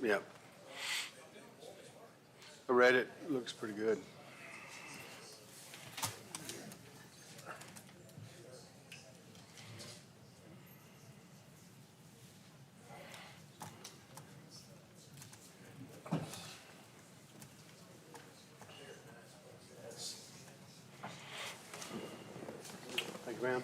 Yep. I read it. Looks pretty good. Thank you, ma'am.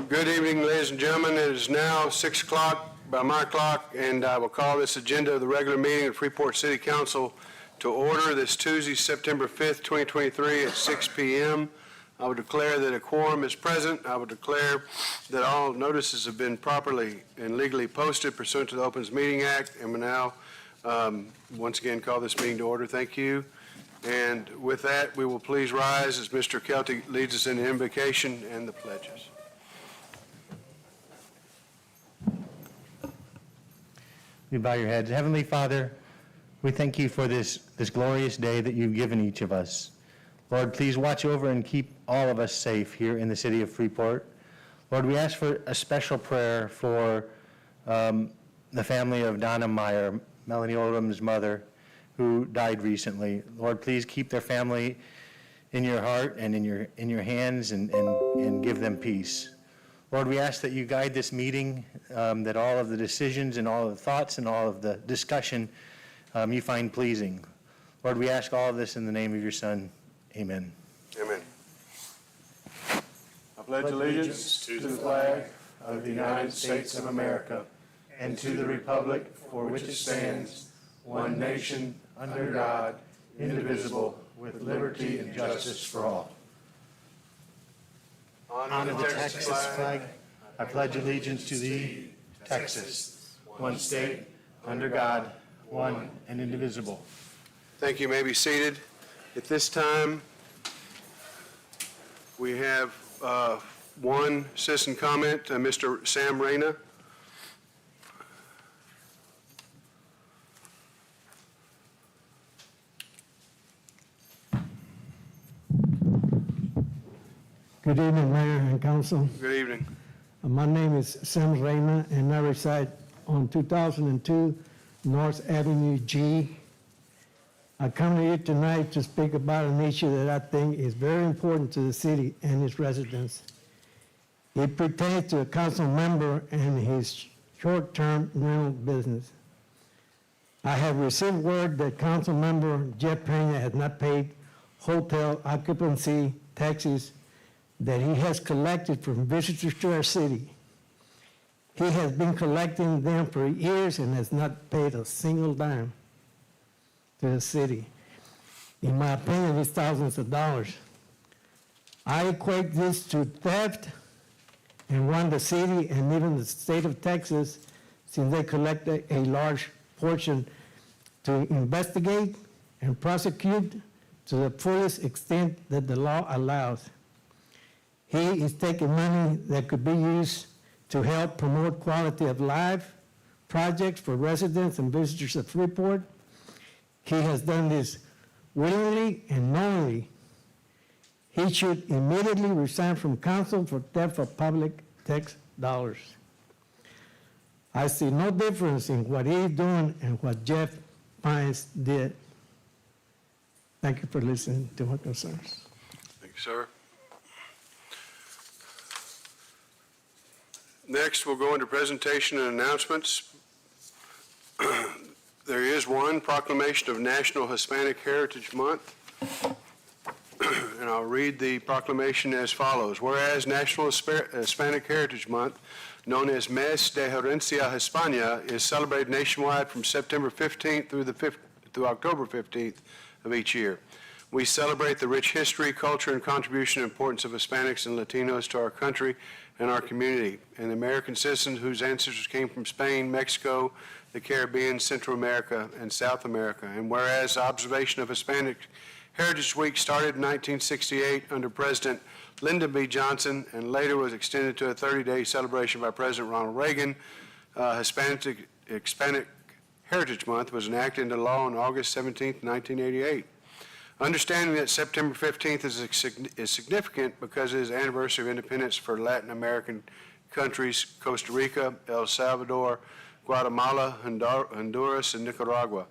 Good evening, ladies and gentlemen. It is now 6 o'clock by my clock, and I will call this agenda of the regular meeting of Freeport City Council to order this Tuesday, September 5th, 2023 at 6 p.m. I will declare that a quorum is present. I will declare that all notices have been properly and legally posted pursuant to the Opens Meeting Act, and will now once again call this meeting to order. Thank you. And with that, we will please rise as Mr. Kelty leads us in the invocation and the pledges. You bow your heads. Heavenly Father, we thank you for this glorious day that you've given each of us. Lord, please watch over and keep all of us safe here in the city of Freeport. Lord, we ask for a special prayer for the family of Donna Meyer, Melanie Oldham's mother, who died recently. Lord, please keep their family in your heart and in your hands and give them peace. Lord, we ask that you guide this meeting, that all of the decisions and all of the thoughts and all of the discussion you find pleasing. Lord, we ask all of this in the name of your Son. Amen. Amen. I pledge allegiance to the flag of the United States of America and to the republic for which it stands, one nation, under God, indivisible, with liberty and justice for all. Honor the Texas flag. I pledge allegiance to thee, Texas, one state, under God, one and indivisible. Thank you. You may be seated. At this time, we have one citizen comment, Mr. Sam Reyna. Good evening, Mayor and Council. Good evening. My name is Sam Reyna, and I reside on 2002 North Avenue G. I come to you tonight to speak about an issue that I think is very important to the city and its residents. It pertains to a council member and his short-term rental business. I have received word that Council Member Jeff Pena has not paid hotel occupancy taxes that he has collected from visitors to our city. He has been collecting them for years and has not paid a single dime to the city. In my opinion, it's thousands of dollars. I equate this to theft and want the city and even the state of Texas, since they collect a large portion, to investigate and prosecute to the fullest extent that the law allows. He is taking money that could be used to help promote quality of life projects for residents and visitors of Freeport. He has done this willingly and knowingly. He should immediately resign from council for theft of public tax dollars. I see no difference in what he's doing and what Jeff Pines did. Thank you for listening to my concerns. Thank you, sir. Next, we'll go into presentation and announcements. There is one, proclamation of National Hispanic Heritage Month. And I'll read the proclamation as follows. Whereas National Hispanic Heritage Month, known as Mes de Herencia Hispana, is celebrated nationwide from September 15th through October 15th of each year. We celebrate the rich history, culture, and contribution and importance of Hispanics and Latinos to our country and our community, and the American citizens whose ancestors came from Spain, Mexico, the Caribbean, Central America, and South America. And whereas the observation of Hispanic Heritage Week started in 1968 under President Lyndon B. Johnson and later was extended to a 30-day celebration by President Ronald Reagan, Hispanic Heritage Month was enacted into law on August 17, 1988. Understanding that September 15th is significant because it is the anniversary of independence for Latin American countries, Costa Rica, El Salvador, Guatemala, Honduras, and Nicaragua.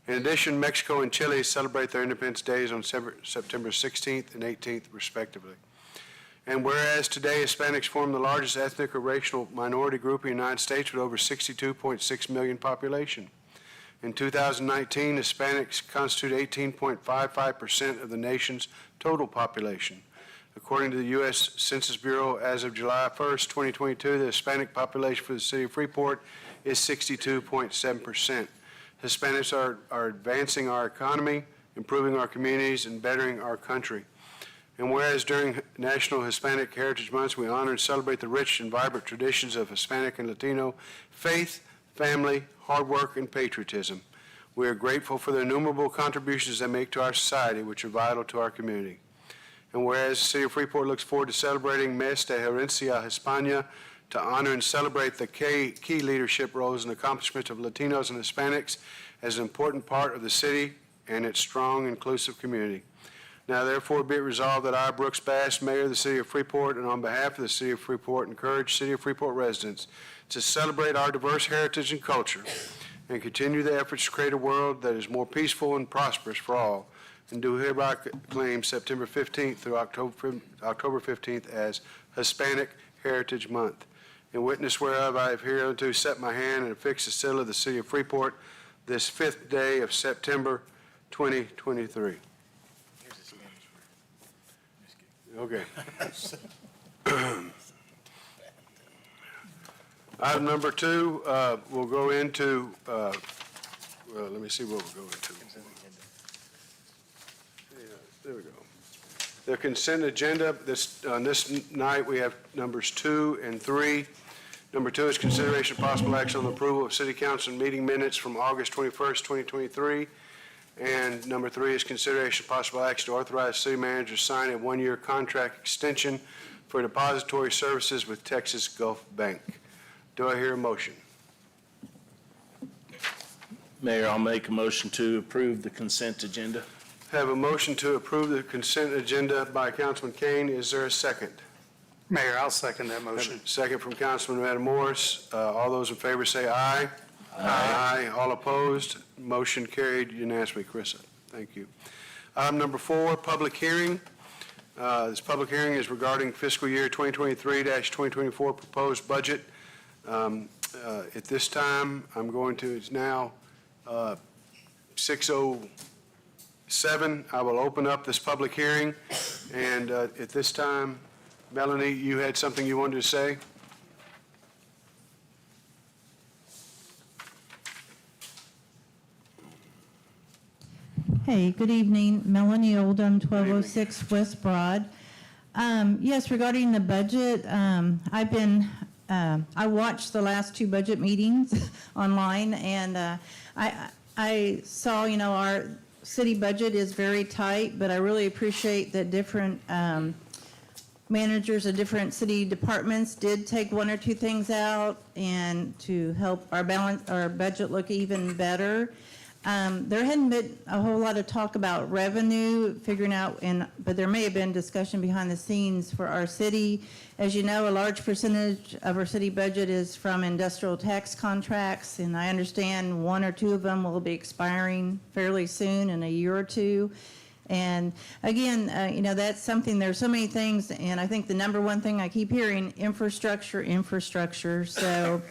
In addition, Mexico and Chile celebrate their independence days on September 16th and 18th, respectively. And whereas today Hispanics form the largest ethnic or racial minority group in the United States with over 62.6 million population. In 2019, Hispanics constitute 18.55% of the nation's total population. According to the U.S. Census Bureau, as of July 1st, 2022, the Hispanic population for the city of Freeport is 62.7%. Hispanics are advancing our economy, improving our communities, and bettering our country. And whereas during National Hispanic Heritage Months, we honor and celebrate the rich and vibrant traditions of Hispanic and Latino faith, family, hard work, and patriotism. We are grateful for the innumerable contributions they make to our society, which are vital to our community. And whereas the City of Freeport looks forward to celebrating Mes de Herencia Hispana to honor and celebrate the key leadership roles and accomplishments of Latinos and Hispanics as an important part of the city and its strong, inclusive community. Now, therefore, be it resolved that I, Brooks Bass, Mayor of the City of Freeport, and on behalf of the City of Freeport, encourage City of Freeport residents to celebrate our diverse heritage and culture and continue the efforts to create a world that is more peaceful and prosperous for all, and do hereby claim September 15th through October 15th as Hispanic Heritage Month. In witness whereof I have hereunto set my hand and affixed the seal of the City of Freeport this 5th day of September 2023. Okay. Item number 2, we'll go into, well, let me see what we'll go into. Yeah, there we go. The consent agenda, on this night, we have numbers 2 and 3. Number 2 is consideration of possible action on the approval of City Council meeting minutes from August 21st, 2023. And number 3 is consideration of possible action to authorize city manager to sign a 1-year contract extension for depository services with Texas Gulf Bank. Do I hear a motion? Mayor, I'll make a motion to approve the consent agenda. Have a motion to approve the consent agenda by Councilman Kane. Is there a second? Mayor, I'll second that Have motion. a second from Councilman Matamoros. All those in favor say aye. Aye. All opposed? Motion carried unanimously. Carissa, thank you. Item number 4, public hearing. This public hearing is regarding fiscal year 2023-2024 proposed budget. At this time, I'm going to, it's now 6:07. I will open up this public hearing. And at this time, Melanie, you had something you wanted to say? Hey, good evening. Melanie Oldham, 1206 West Broad. Yes, regarding the budget, I watched the last 2 budget meetings online, and I saw, our city budget is very tight, but I really appreciate that different managers of different city departments did take 1 or 2 things out and to help our budget look even better. There hadn't been a whole lot of talk about revenue, figuring out, but there may have been discussion behind the scenes for our city. As you know, a large percentage of our city budget is from industrial tax contracts, and I understand 1 or 2 of them will be expiring fairly soon, in a year or 2. And again, that's something, there's so many things, and I think the number one thing I keep hearing, infrastructure. So,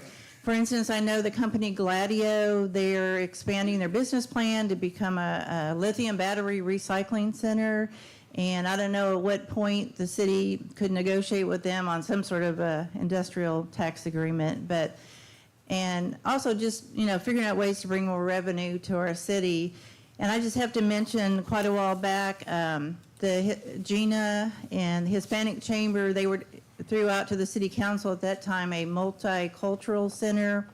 for instance, I know the company Gladio, they're expanding their business plan to become a lithium battery recycling center. And I don't know at what point the city could negotiate with them on some sort of industrial tax agreement. And also just, figuring out ways to bring more revenue to our city. And I just have to mention, quite a while back, the GINA and the Hispanic Chamber, they threw out to the city council at that time a multicultural center.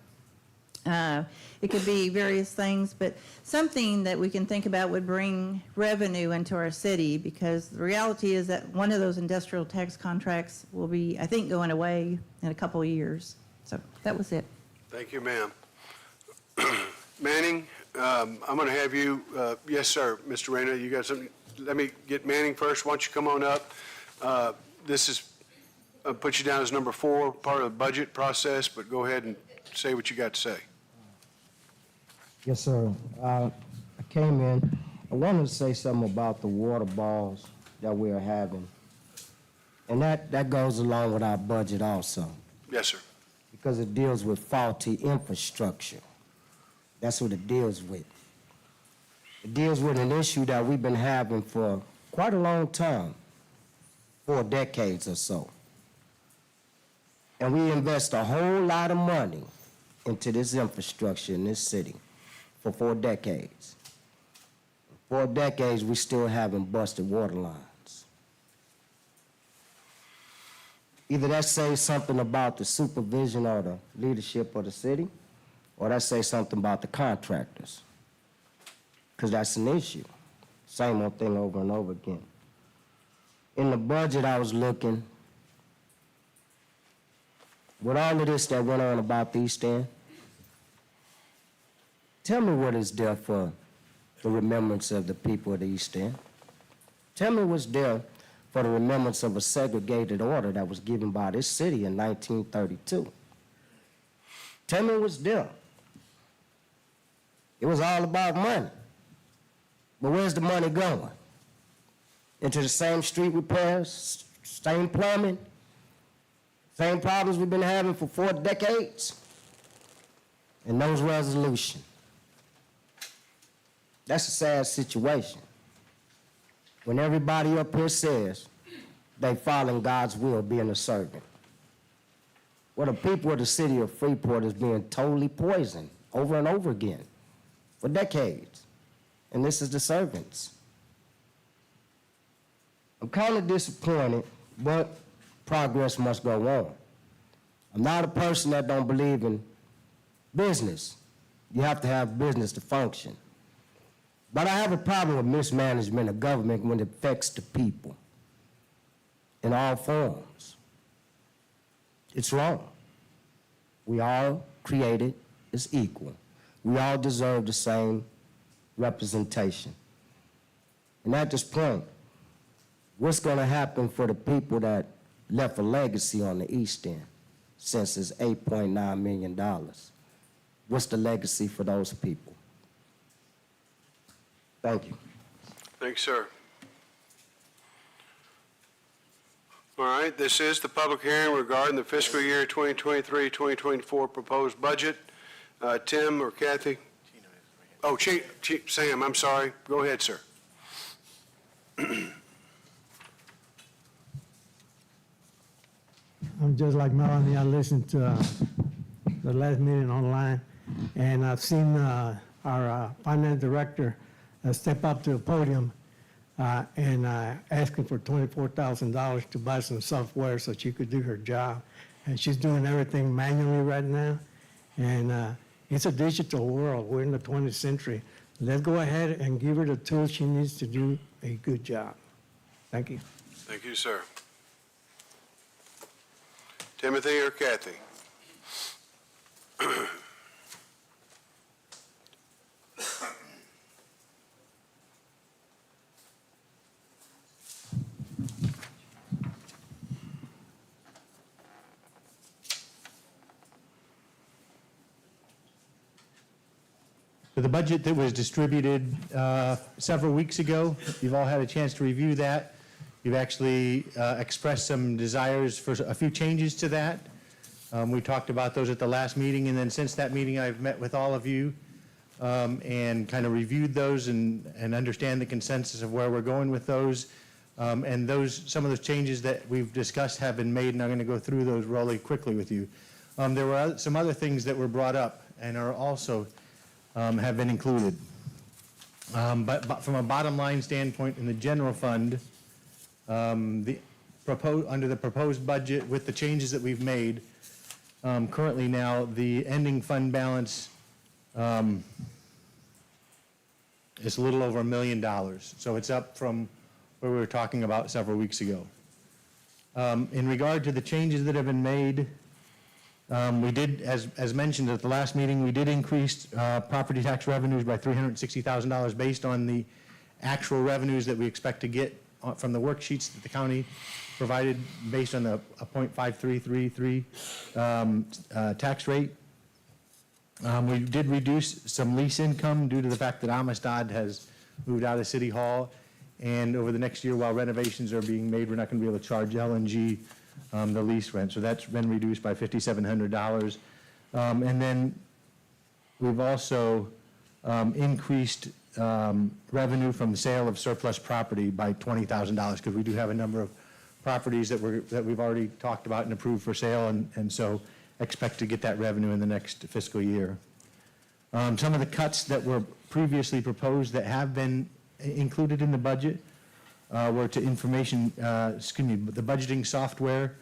It could be various things, but something that we can think about would bring revenue into our city, because the reality is that one of those industrial tax contracts will be, I think, going away in a couple of years. So that was it. Thank you, ma'am. Manning, I'm going to have you, yes, sir, Mr. Reyna, you got something? Let me get Manning first. Why don't you come on up? This is, I'll put you down as number 4, part of the budget process, but go ahead and say what you got to say. Yes, sir. I came in. I wanted to say something about the water balls that we are having. And that goes along with our budget also, Yes, sir. because it deals with faulty infrastructure. That's what it deals with. It deals with an issue that we've been having for quite a long time, 4 decades or so. And we invest a whole lot of money into this infrastructure in this city for 4 decades. 4 decades, we still haven't busted water lines. Either that says something about the supervision or the leadership of the city, or that says something about the contractors, because that's an issue. Same old thing over and over again. In the budget, I was looking, with all of this that went on about the East End, tell me what is there for the remembrance of the people of the East End. Tell me what's there for the remembrance of a segregated order that was given by this city in 1932. Tell me what's there. It was all about money. But where's the money going? Into the same street repairs, same plumbing, same problems we've been having for 4 decades, and no resolution. That's a sad situation. When everybody up here says they following God's will, being a servant. Well, the people of the city of Freeport is being totally poisoned over and over again for decades. And this is the servants. I'm kind of disappointed, but progress must go on. I'm not a person that don't believe in business. You have to have business to function. But I have a problem with mismanagement of government when it affects the people in all forms. It's wrong. We all created as equal. We all deserve the same representation. And at this point, what's going to happen for the people that left a legacy on the East End since it's $8.9 million? What's the legacy for those people? Thank you. Thanks, sir. All right, this is the public hearing regarding the fiscal year 2023-2024 proposed budget. Tim or Kathy? Oh, Sam, I'm sorry. Go ahead, sir. I'm just like Melanie, I listened to the last meeting online, and I've seen our finance director step up to the podium and asking for $24,000 to buy some software so she could do her job. And she's doing everything manually right now, and it's a digital world. We're in the 20th century. Let's go ahead and give her the tools she needs to do a good job. Thank you. Thank you, sir. Timothy or Kathy? So the budget that was distributed several weeks ago, you've all had a chance to review that. You've actually expressed some desires for a few changes to that. We talked about those at the last meeting, and then since that meeting, I've met with all of you and kind of reviewed those and understand the consensus of where we're going with those. And some of those changes that we've discussed have been made, and I'm going to go through those really quickly with you. There were some other things that were brought up and are also have been included. But from a bottom line standpoint, in the general fund, under the proposed budget with the changes that we've made, currently now the ending fund balance is a little over $1 million. So it's up from where we were talking about several weeks ago. In regard to the changes that have been made, We did, as mentioned at the last meeting, we did increase property tax revenues by $360,000 based on the actual revenues that we expect to get from the worksheets that the county provided based on a .5333 tax rate. We did reduce some lease income due to the fact that Amistad has moved out of City Hall. And over the next year, while renovations are being made, we're not going to be able to charge LNG the lease rent. So that's been reduced by $5,700. And then we've also increased revenue from the sale of surplus property by $20,000 because we do have a number of properties that we've already talked about and approved for sale, and so expect to get that revenue in the next fiscal year. Some of the cuts that were previously proposed that have been included in the budget were to the budgeting software,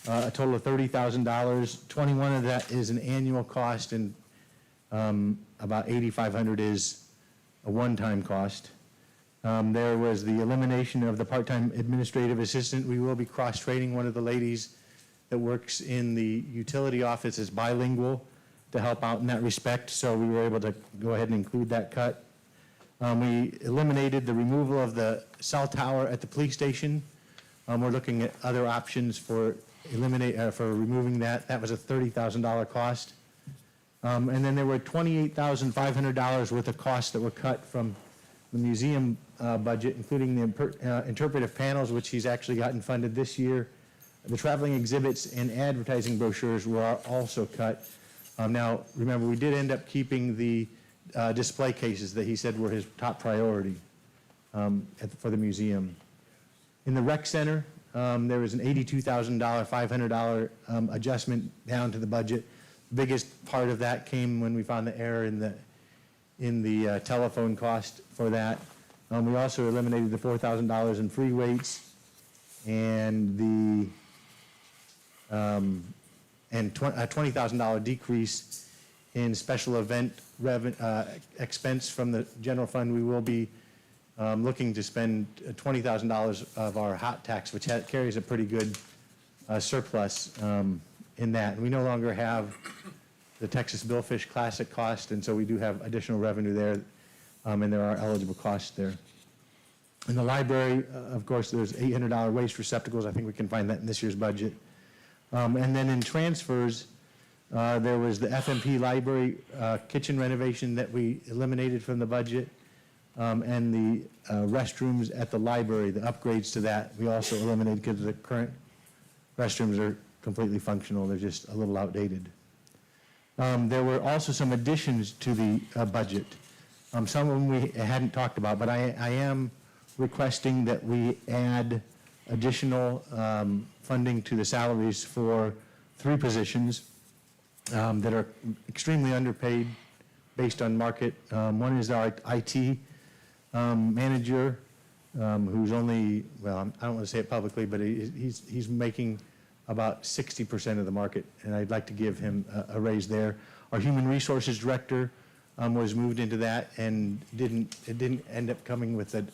a total of $30,000. 21 of that is an annual cost, and about $8,500 is a one-time cost. There was the elimination of the part-time administrative assistant. We will be cross-training one of the ladies that works in the utility office as bilingual to help out in that respect, so we were able to go ahead and include that cut. We eliminated the removal of the cell tower at the police station. We're looking at other options for removing that. That was a $30,000 cost. And then there were $28,500 worth of costs that were cut from the museum budget, including the interpretive panels, which he's actually gotten funded this year. The traveling exhibits and advertising brochures were also cut. Now, remember, we did end up keeping the display cases that he said were his top priority for the museum. In the rec center, there was an $82,000, $500 adjustment down to the budget. The biggest part of that came when we found the error in the telephone cost for that. We also eliminated the $4,000 in free weights and the a $20,000 decrease in special event expense from the general fund. We will be looking to spend $20,000 of our hot tax, which carries a pretty good surplus in that. And we no longer have the Texas Billfish Classic cost, and so we do have additional revenue there, and there are eligible costs there. In the library, of course, there's $800 waste receptacles. I think we can find that in this year's budget. And then in transfers, there was the FMP library kitchen renovation that we eliminated from the budget, and the restrooms at the library, the upgrades to that, we also eliminated because the current restrooms are completely functional. They're just a little outdated. There were also some additions to the budget. Some of them we hadn't talked about, but I am requesting that we add additional funding to the salaries for 3 positions that are extremely underpaid based on market. One is our IT manager, who's only, well, I don't want to say it publicly, but he's making about 60% of the market, and I'd like to give him a raise there. Our human resources director was moved into that and it didn't end up coming with the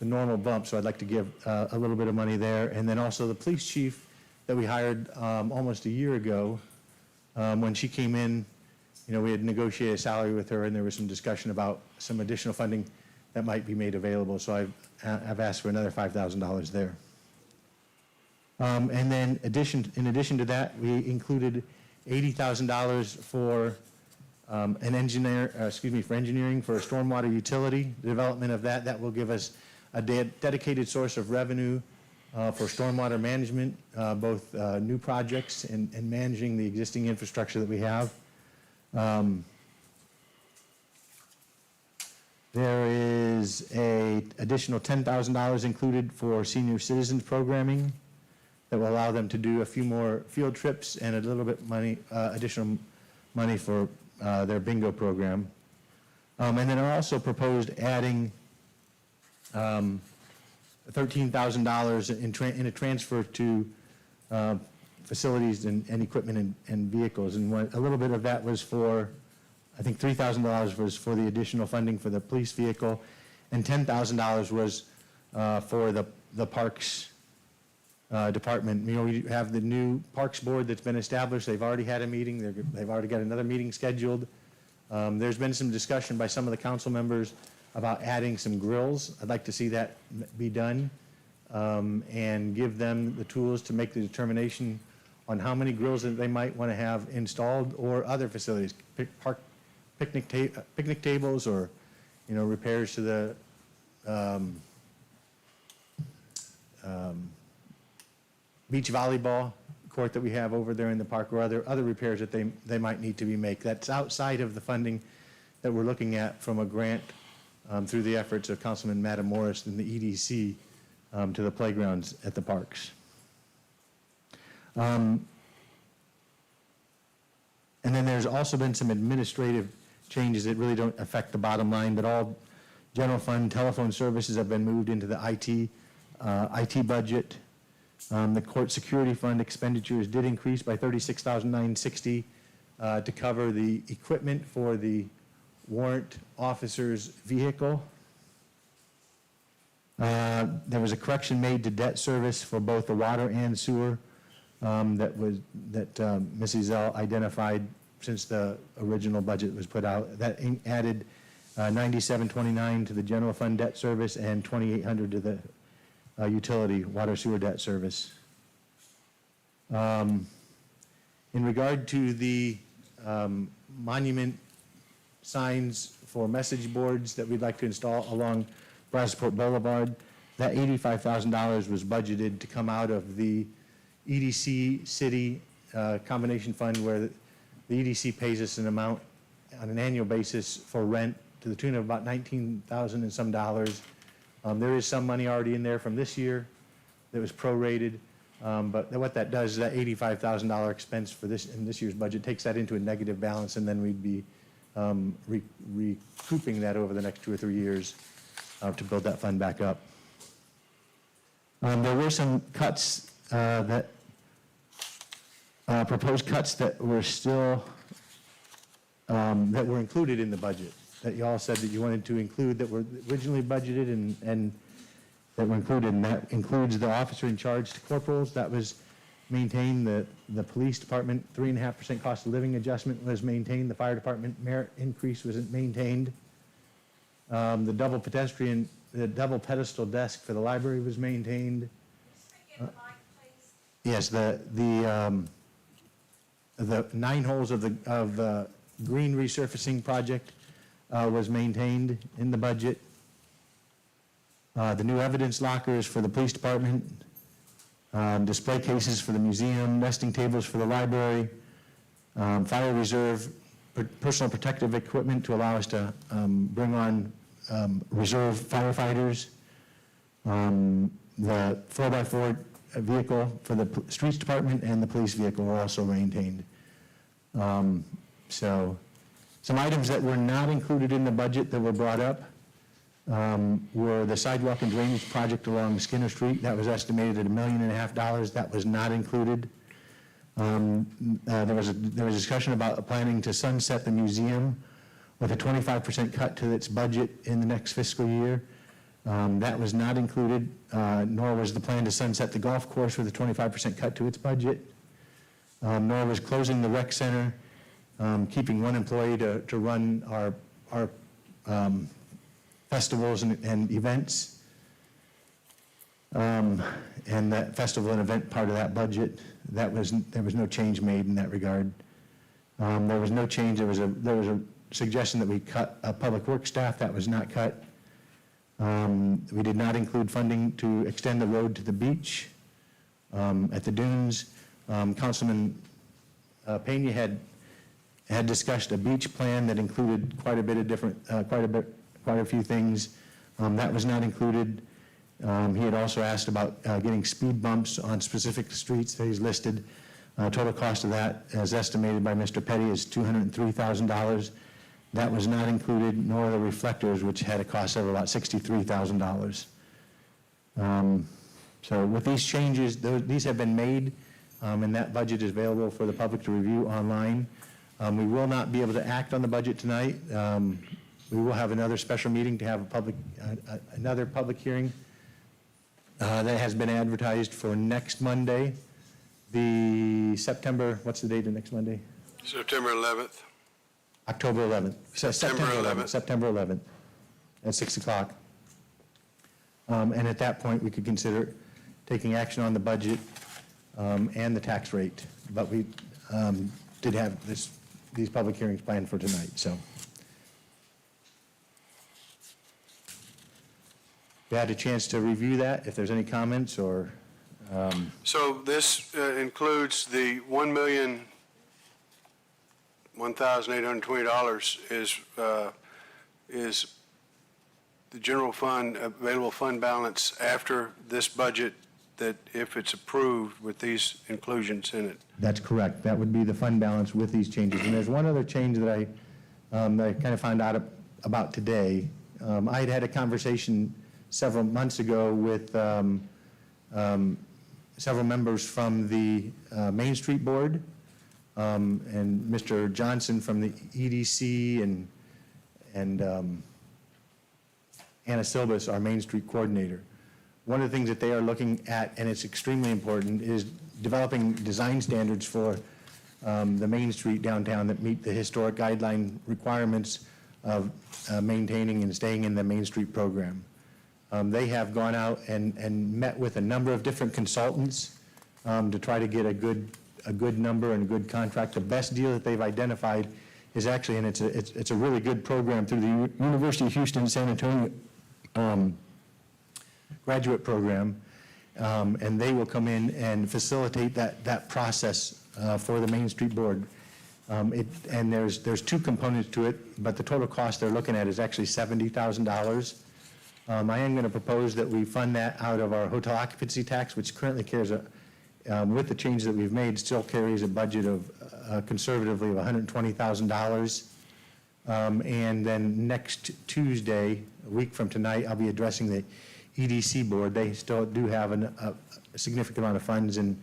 normal bump, so I'd like to give a little bit of money there. And then also the police chief that we hired almost a year ago, when she came in, we had negotiated a salary with her, and there was some discussion about some additional funding that might be made available, so I've asked for another $5,000 there. And then in addition to that, we included $80,000 for for engineering for a stormwater utility. The development of that will give us a dedicated source of revenue for stormwater management, both new projects and managing the existing infrastructure that we have. There is an additional $10,000 included for senior citizens programming that will allow them to do a few more field trips and a little bit additional money for their bingo program. And then I also proposed adding $13,000 in a transfer to facilities and equipment and vehicles. And a little bit of that was for, I think $3,000 was for the additional funding for the police vehicle, and $10,000 was for the parks department. You know, we have the new Parks Board that's been established. They've already had a meeting. They've already got another meeting scheduled. There's been some discussion by some of the council members about adding some grills. I'd like to see that be done, and give them the tools to make the determination on how many grills that they might want to have installed, or other facilities, picnic tables, or, you know, repairs to the beach volleyball court that we have over there in the park, or other repairs that they might need to be made. That's outside of the funding that we're looking at from a grant through the efforts of Councilman Matamoros and the EDC to the playgrounds at the parks. And then there's also been some administrative changes that really don't affect the bottom line, but all general fund telephone services have been moved into the IT budget. The court security fund expenditures did increase by $36,960 to cover the equipment for the warrant officer's vehicle. There was a correction made to debt service for both the water and sewer that Mrs. Zell identified since the original budget was put out. That added $9729 to the general fund debt service and $2,800 to the utility water sewer debt service. In regard to the monument signs for message boards that we'd like to install along Brazosport Boulevard, that $85,000 was budgeted to come out of the EDC city combination fund, where the EDC pays us an amount on an annual basis for rent to the tune of about $19,000 and some dollars. There is some money already in there from this year that was prorated, but what that does is that $85,000 expense for this in this year's budget takes that into a negative balance, and then we'd be recouping that over the next 2 or 3 years to build that fund back up. There were some cuts proposed cuts that were still that were included in the budget, that you all said that you wanted to include, that were originally budgeted and that were included, and that includes the officer in charge to corporals. That was maintained. The police department 3.5% cost of living adjustment was maintained. The fire department merit increase was maintained. The double pedestal desk for the library was maintained. Yes, the 9 holes of the green resurfacing project was maintained in the budget. The new evidence lockers for the police department, display cases for the museum, nesting tables for the library, fire reserve, personal protective equipment to allow us to bring on reserve firefighters, the 4x4 vehicle for the streets department and the police vehicle were also maintained. So some items that were not included in the budget that were brought up were the sidewalk and drainage project along Skinner Street. That was estimated at $1.5 million. That was not included. There was discussion about planning to sunset the museum with a 25% cut to its budget in the next fiscal year. That was not included, nor was the plan to sunset the golf course with a 25% cut to its budget, nor was closing the rec center, keeping one employee to run our festivals and events, and that festival and event part of that budget. There was no change made in that regard. There was no change. There was a suggestion that we cut public works staff. That was not cut. We did not include funding to extend the road to the beach at the dunes. Councilman Pena had discussed a beach plan that included quite a bit of different, quite a few things. That was not included. He had also asked about getting speed bumps on specific streets that he's listed. Total cost of that, as estimated by Mr. Petty, is $203,000. That was not included, nor the reflectors, which had a cost of about $63,000. So with these changes, these have been made, and that budget is available for the public to review online. We will not be able to act on the budget tonight. We will have another special meeting to have another public hearing That has been advertised for next Monday, what's the date of next Monday? September 11th. October 11th. September 11th. September 11th at 6 o'clock. And at that point, we could consider taking action on the budget and the tax rate. But we did have these public hearings planned for tonight, so. You had a chance to review that, if there's any comments or, So this includes the $1,820 is the general fund, available fund balance after this budget, that if it's approved with these inclusions in it. that's correct. That would be the fund balance with these changes. And there's one other change that I kind of found out about today. I had had a conversation several months ago with several members from the Main Street Board, and Mr. Johnson from the EDC, and Anna Silbus, our Main Street Coordinator. One of the things that they are looking at, and it's extremely important, is developing design standards for the Main Street downtown that meet the historic guideline requirements of maintaining and staying in the Main Street program. They have gone out and met with a number of different consultants to try to get a good number and a good contract. The best deal that they've identified is actually, and it's a really good program through the University of Houston San Antonio graduate program, and they will come in and facilitate that process for the Main Street Board. And there's two components to it, but the total cost they're looking at is actually $70,000. I am going to propose that we fund that out of our hotel occupancy tax, which currently carries with the changes that we've made, still carries a budget of conservatively of $120,000. And then next Tuesday, a week from tonight, I'll be addressing the EDC board. They still do have a significant amount of funds, and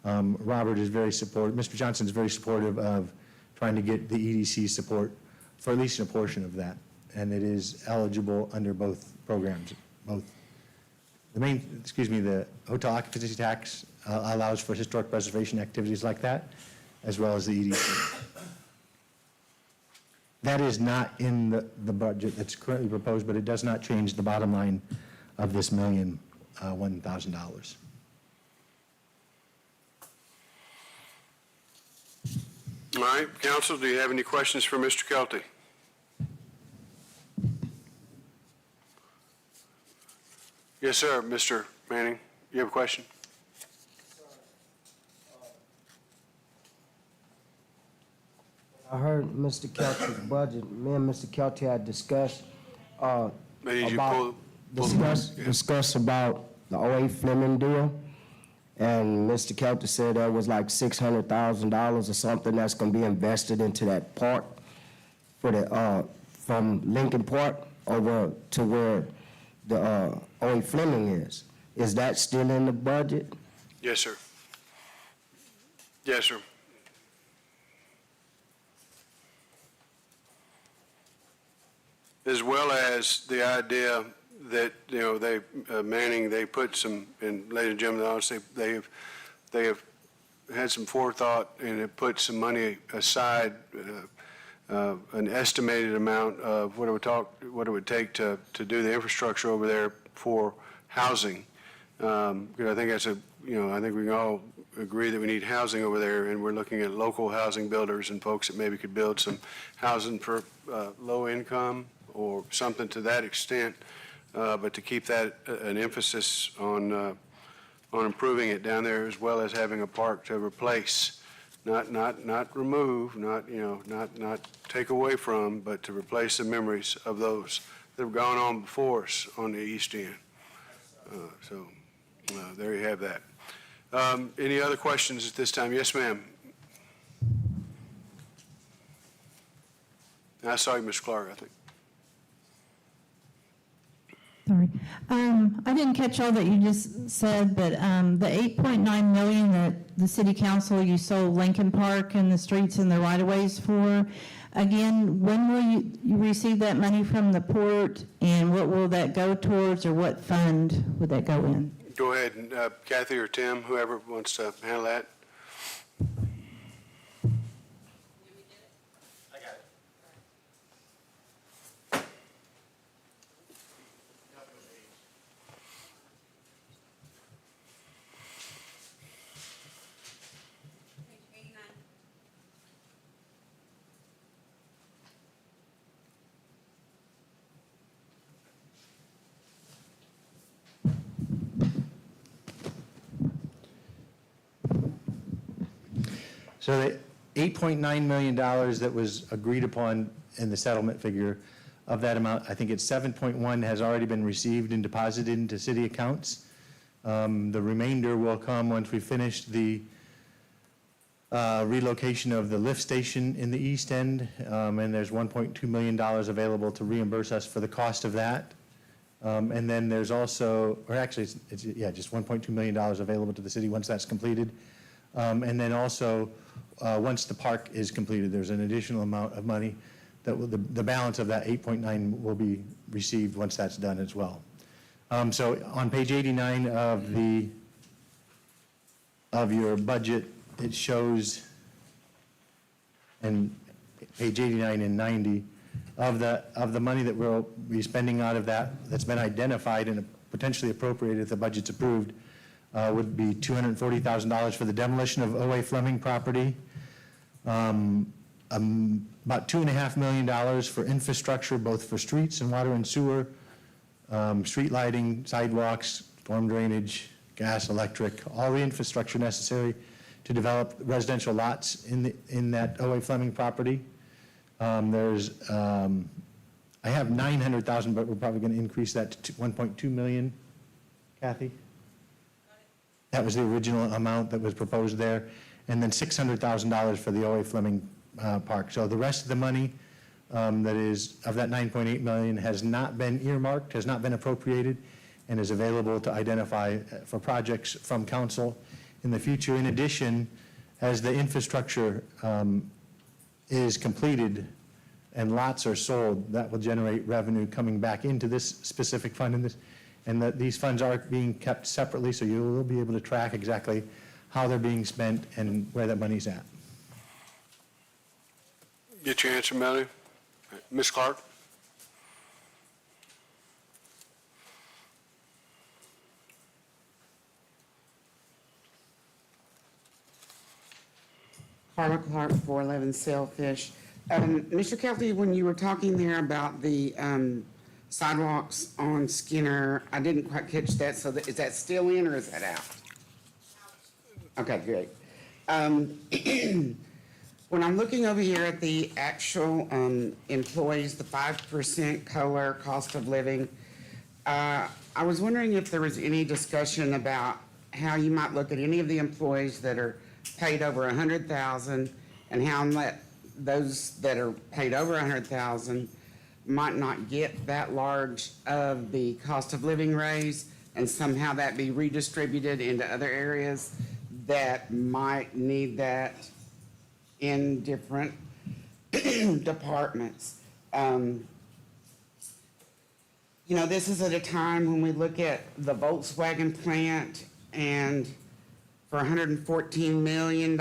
Robert is very supportive. Mr. Johnson is very supportive of trying to get the EDC support for at least a portion of that. And it is eligible under both programs, the hotel occupancy tax allows for historic preservation activities like that, as well as the EDC. That is not in the budget that's currently proposed, but it does not change the bottom line of this $1,001,000. All right, council, do you have any questions for Mr. Kelty? Yes, sir, Mr. Manning, you have a question? I heard Mr. Kelty's budget. Me and Mr. Kelty had discussed Maybe you about pull- discuss about the 08 Fleming deal, and Mr. Kelty said there was like $600,000 or something that's going to be invested into that park for the from Lincoln Park over to where the 08 Fleming is. Is that still in the budget? Yes, sir. Yes, sir. As well as the idea that, Manning, they put some, and ladies and gentlemen, honestly, they have had some forethought and have put some money aside, an estimated amount of what it would take to do the infrastructure over there for housing. Because I think that's I think we can all agree that we need housing over there, and we're looking at local housing builders and folks that maybe could build some housing for low income or something to that extent, but to keep that an emphasis on improving it down there, as well as having a park to replace, not remove, not take away from, but to replace the memories of those that have gone on before us on the east end. So there you have that. Any other questions at this time? Yes, ma'am. I saw you, Mr. Clark, I think. Sorry. I didn't catch all that you just said, but the $8.9 million that the city council, you sold Lincoln Park and the streets and the right-of-ways for, again, when will you receive that money from the port, and what will that go towards, or what fund would that go in? Go ahead, and Kathy or Tim, whoever wants to handle that. So the $8.9 million that was agreed upon in the settlement figure, of that amount, I think it's 7.1 has already been received and deposited into city accounts. The remainder will come once we finish the relocation of the lift station in the east end, and there's $1.2 million available to reimburse us for the cost of that. And then there's also, or actually, just $1.2 million available to the city once that's completed. And then also, once the park is completed, there's an additional amount of money that will, the balance of that 8.9 will be received once that's done as well. So on page 89 of your budget, it shows, and page 89 and 90, of the money that we'll be spending out of that's been identified and potentially appropriated if the budget's approved, would be $240,000 for the demolition of O.A. Fleming property, about $2.5 million for infrastructure, both for streets and water and sewer, street lighting, sidewalks, storm drainage, gas, electric, all the infrastructure necessary to develop residential lots in that O.A. Fleming property. I have $900,000, but we're probably going to increase that to 1.2 million. Kathy? That was the original amount that was proposed there. And then $600,000 for the O.A. Fleming Park. So the rest of the money that is of that 9.8 million has not been earmarked, has not been appropriated, and is available to identify for projects from council in the future. In addition, as the infrastructure is completed and lots are sold, that will generate revenue coming back into this specific fund, and that these funds are being kept separately, so you will be able to track exactly how they're being spent and where that money's at. Get your answer, Melody. Ms. Clark? Carla Clark, 411 Sailfish. Mr. Kelty, when you were talking there about the sidewalks on Skinner, I didn't quite catch that. So is that still in or is that out? Okay, great. When I'm looking over here at the actual employees, the 5% COLA cost of living, I was wondering if there was any discussion about how you might look at any of the employees that are paid over $100,000 and how those that are paid over $100,000 might not get that large of the cost of living raise, and somehow that be redistributed into other areas that might need that in different departments. This is at a time when we look at the Volkswagen plant, and for $114 million,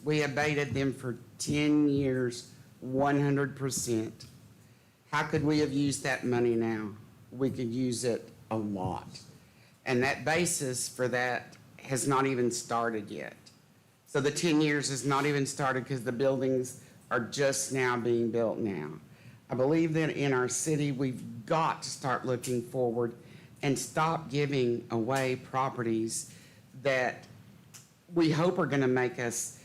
we abated them for 10 years, 100%. How could we have used that money now? We could use it a lot. And that basis for that has not even started yet. So the 10 years has not even started because the buildings are just now being built now. I believe that in our city, we've got to start looking forward and stop giving away properties that we hope are going to make us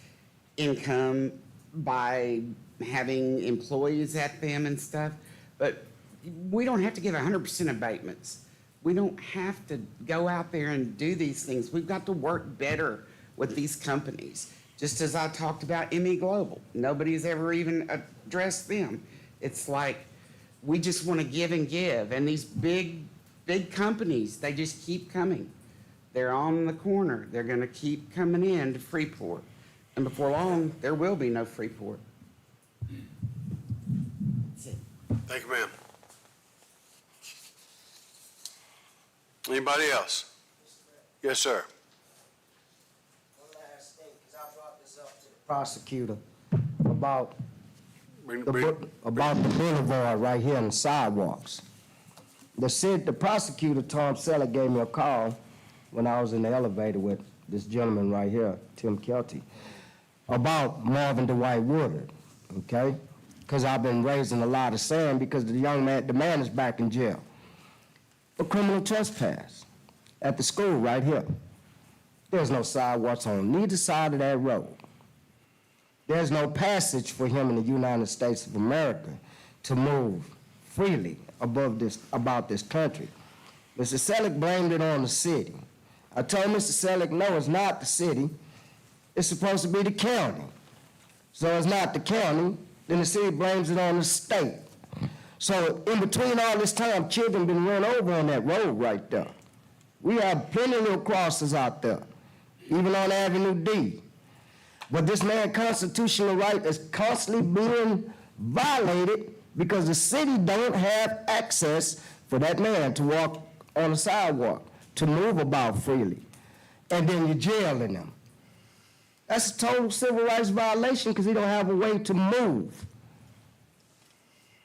income by having employees at them and stuff. But we don't have to give 100% abatements. We don't have to go out there and do these things. We've got to work better with these companies. Just as I talked about ME Global, nobody's ever even addressed them. It's like we just want to give and give, and these big companies, they just keep coming. They're on the corner. They're going to keep coming in to Freeport, and before long, there will be no Freeport. That's it. Thank you, ma'am. Anybody else? Yes, sir. One last thing, because I brought this up to the prosecutor about the boulevard right here and the sidewalks. The prosecutor, Tom Selleck, gave me a call when I was in the elevator with this gentleman right here, Tim Kelty, about Marvin Dwight Woodard, okay? Because I've been raising a lot of sand because the man is back in jail for criminal trespass at the school right here. There's no sidewalks on neither side of that road. There's no passage for him in the United States of America to move freely about this country. Mr. Selleck blamed it on the city. I told Mr. Selleck, no, it's not the city. It's supposed to be the county. So it's not the county, then the city blames it on the state. So in between all this time, children been run over on that road right there. We have plenty of little crosses out there, even on Avenue D. But this man's constitutional right is constantly being violated because the city don't have access for that man to walk on the sidewalk, to move about freely. And then you're jailing him. That's a total civil rights violation because he don't have a way to move.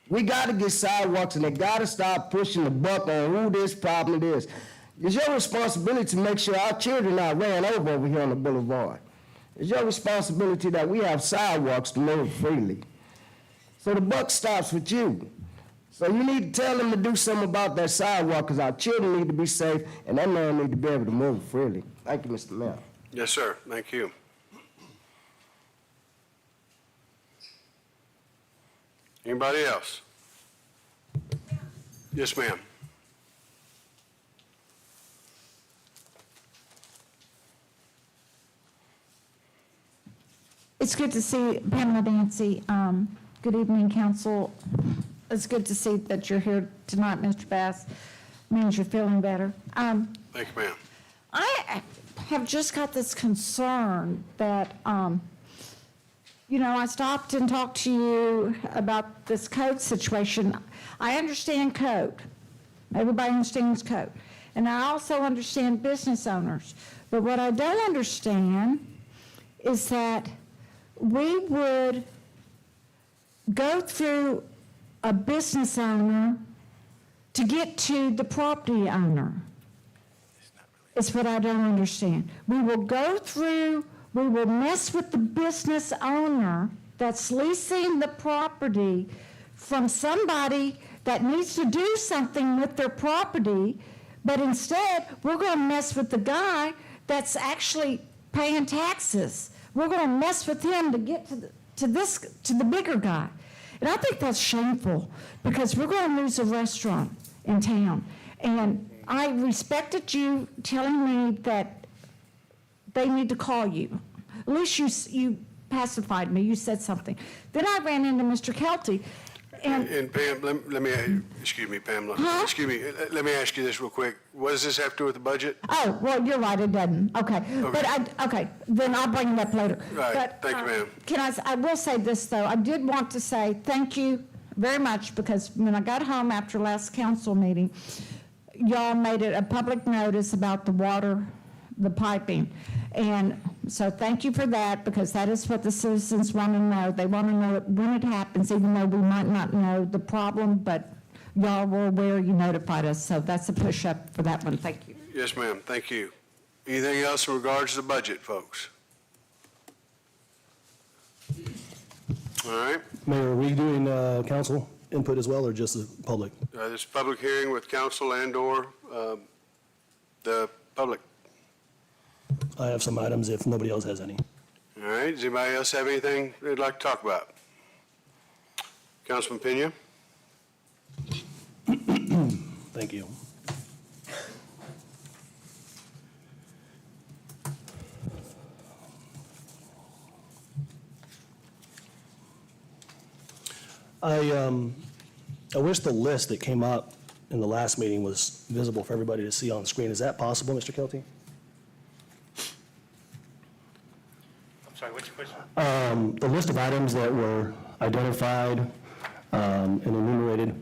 We got to get sidewalks, and they got to stop pushing the buck on who this problem is. It's your responsibility to make sure our children are ran over here on the boulevard. It's your responsibility that we have sidewalks to move freely. So the buck stops with you. So you need to tell them to do something about that sidewalk because our children need to be safe, and that man need to be able to move freely. Thank you, Mr. Mayor. Yes, sir. Thank you. Anybody else? Yes, ma'am. It's good to see Pamela Dancy. Good evening, council. It's good to see that you're here tonight, Mr. Bass. Means you're feeling better. Thank you, ma'am. I have just got this concern that, I stopped and talked to you about this code situation. I understand code. Everybody understands code. And I also understand business owners. But what I don't understand is that we would go through a business owner to get to the property owner. It's what I don't understand. We will mess with the business owner that's leasing the property from somebody that needs to do something with their property, but instead, we're going to mess with the guy that's actually paying taxes. We're going to mess with him to get to the bigger guy. And I think that's shameful because we're going to lose a restaurant in town. And I respected you telling me that they need to call you. At least you pacified me. You said something. Then I ran into Mr. Kelty. And Pam, let me, excuse me, Pamela. Huh? Excuse me, let me ask you this real quick. What does this have to do with the budget? Oh, well, you're right, it doesn't. Okay. But then I'll bring it up later. Right. But, Thank you, ma'am. I will say this, though. I did want to say thank you very much because when I got home after last council meeting, y'all made it a public notice about the water, the piping. And so thank you for that because that is what the citizens want to know. They want to know it when it happens, even though we might not know the problem, but y'all were aware, you notified us. So that's a push-up for that one. Thank you. Yes, ma'am. Thank you. Anything else in regards to the budget, folks? All right. Mayor, are we doing council input as well, or just the public? This public hearing with council and/or the public. I have some items if nobody else has any. All right. Does anybody else have anything they'd like to talk about? Councilman Pena? Thank you. I wish the list that came up in the last meeting was visible for everybody to see on the screen. Is that possible, Mr. Kelty? I'm sorry, which question? The list of items that were identified and enumerated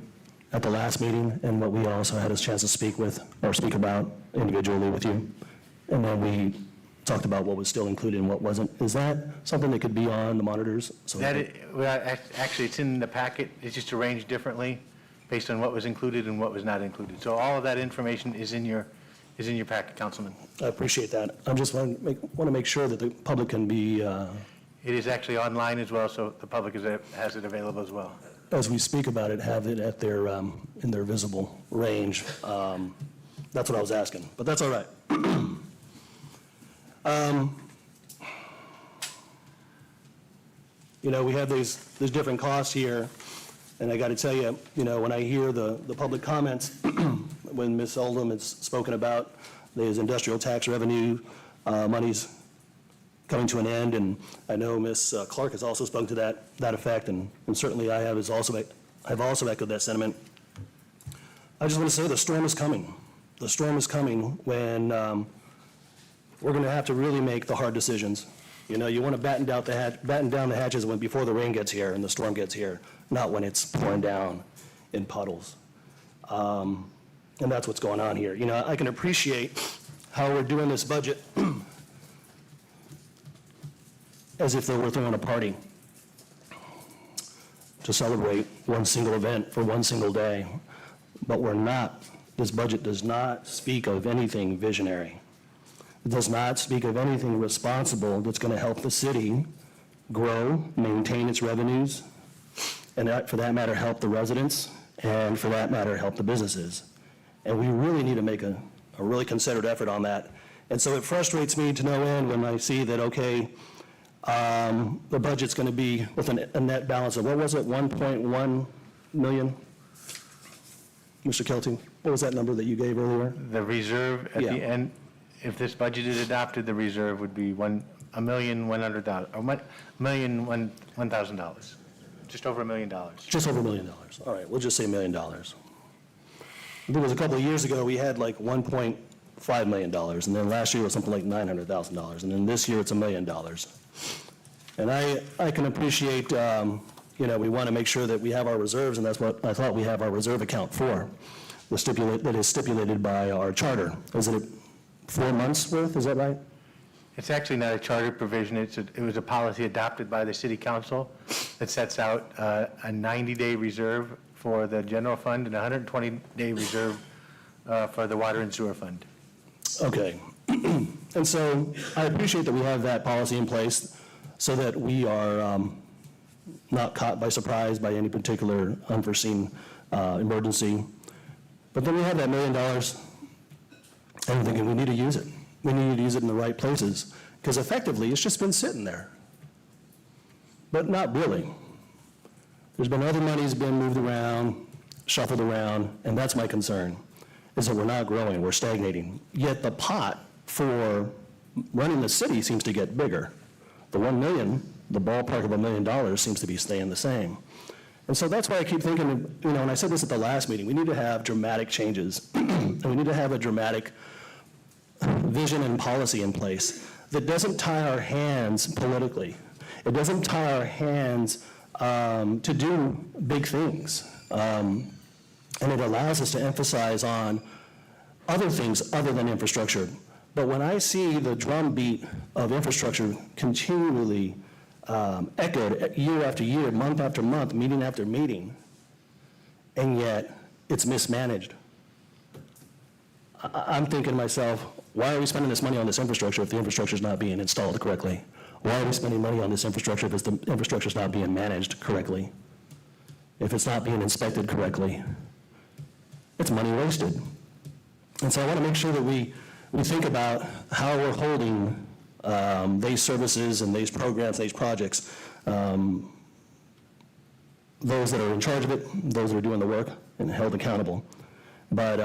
at the last meeting and what we also had a chance to speak with or speak about individually with you. And then we talked about what was still included and what wasn't. Is that something that could be on the monitors? So Actually, it's in the packet, it's just arranged differently based on what was included and what was not included. So all of that information is in your packet, Councilman. I appreciate that. I just want to make sure that the public can be, It is actually online as well, so the public has it available as well. as we speak about it, have it at their, in their visible range. That's what I was asking, but that's all right. You know, we have these different costs here, and I got to tell you, you know, when I hear the public comments, when Ms. Oldham has spoken about these industrial tax revenue monies coming to an end, and I know Ms. Clark has also spoken to that effect, and certainly I have also echoed that sentiment. I just want to say the storm is coming. The storm is coming when we're going to have to really make the hard decisions. You know, you want to batten down the hatches when before the rain gets here and the storm gets here, not when it's pouring down in puddles. And that's what's going on here. You know, I can appreciate how we're doing this budget as if they were throwing a party to celebrate one single event for one single day. But we're not. This budget does not speak of anything visionary. It does not speak of anything responsible that's going to help the city grow, maintain its revenues, and for that matter, help the residents, and for that matter, help the businesses. And we really need to make a really concerted effort on that. And so it frustrates me to no end when I see that, okay, the budget's going to be with a net balance of, what was it, 1.1 million? Mr. Kelty, what was that number that you gave earlier? The reserve at Yeah. the end, if this budget is adopted, the reserve would be $1,100,000, or $1,001,000, just over $1 million. Just over $1 million. All right, we'll just say $1 million. I think it was a couple of years ago, we had like $1.5 million, and then last year it was something like $900,000, and then this year it's $1 million. And I can appreciate, you know, we want to make sure that we have our reserves, and that's what I thought we have our reserve account for, that is stipulated by our charter. Is it 4 months worth, is that right? It's actually not a charter provision, it was a policy adopted by the city council that sets out a 90-day reserve for the general fund and a 120-day reserve for the water and sewer fund. Okay. And so I appreciate that we have that policy in place so that we are not caught by surprise by any particular unforeseen emergency. But then we have that $1 million, and I'm thinking we need to use it. We need to use it in the right places, because effectively it's just been sitting there. But not really. There's been other monies being moved around, shuffled around, and that's my concern, is that we're not growing, we're stagnating. Yet the pot for running the city seems to get bigger. The 1 million, the ballpark of $1 million seems to be staying the same. And so that's why I keep thinking, you know, and I said this at the last meeting, we need to have dramatic changes, and we need to have a dramatic vision and policy in place that doesn't tie our hands politically. It doesn't tie our hands to do big things. And it allows us to emphasize on other things other than infrastructure. But when I see the drumbeat of infrastructure continually echoed year after year, month after month, meeting after meeting, and yet it's mismanaged, I'm thinking to myself, why are we spending this money on this infrastructure if the infrastructure is not being installed correctly? Why are we spending money on this infrastructure if the infrastructure is not being managed correctly? If it's not being inspected correctly? It's money wasted. And so I want to make sure that we think about how we're holding these services and these programs, these projects, those that are in charge of it, those that are doing the work, and held accountable. But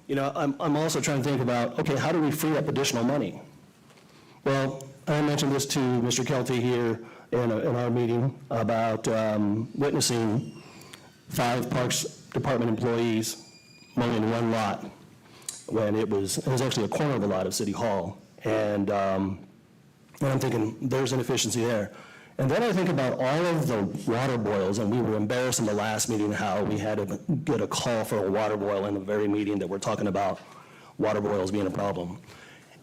you know, I'm also trying to think about, okay, how do we free up additional money? Well, I mentioned this to Mr. Kelty here in our meeting about witnessing 5 Parks Department employees mowing one lot when it was actually a corner of a lot of City Hall. And I'm thinking, there's inefficiency there. And then I think about all of the water boils, and we were embarrassed in the last meeting how we had to get a call for a water boil in the very meeting that we're talking about water boils being a problem.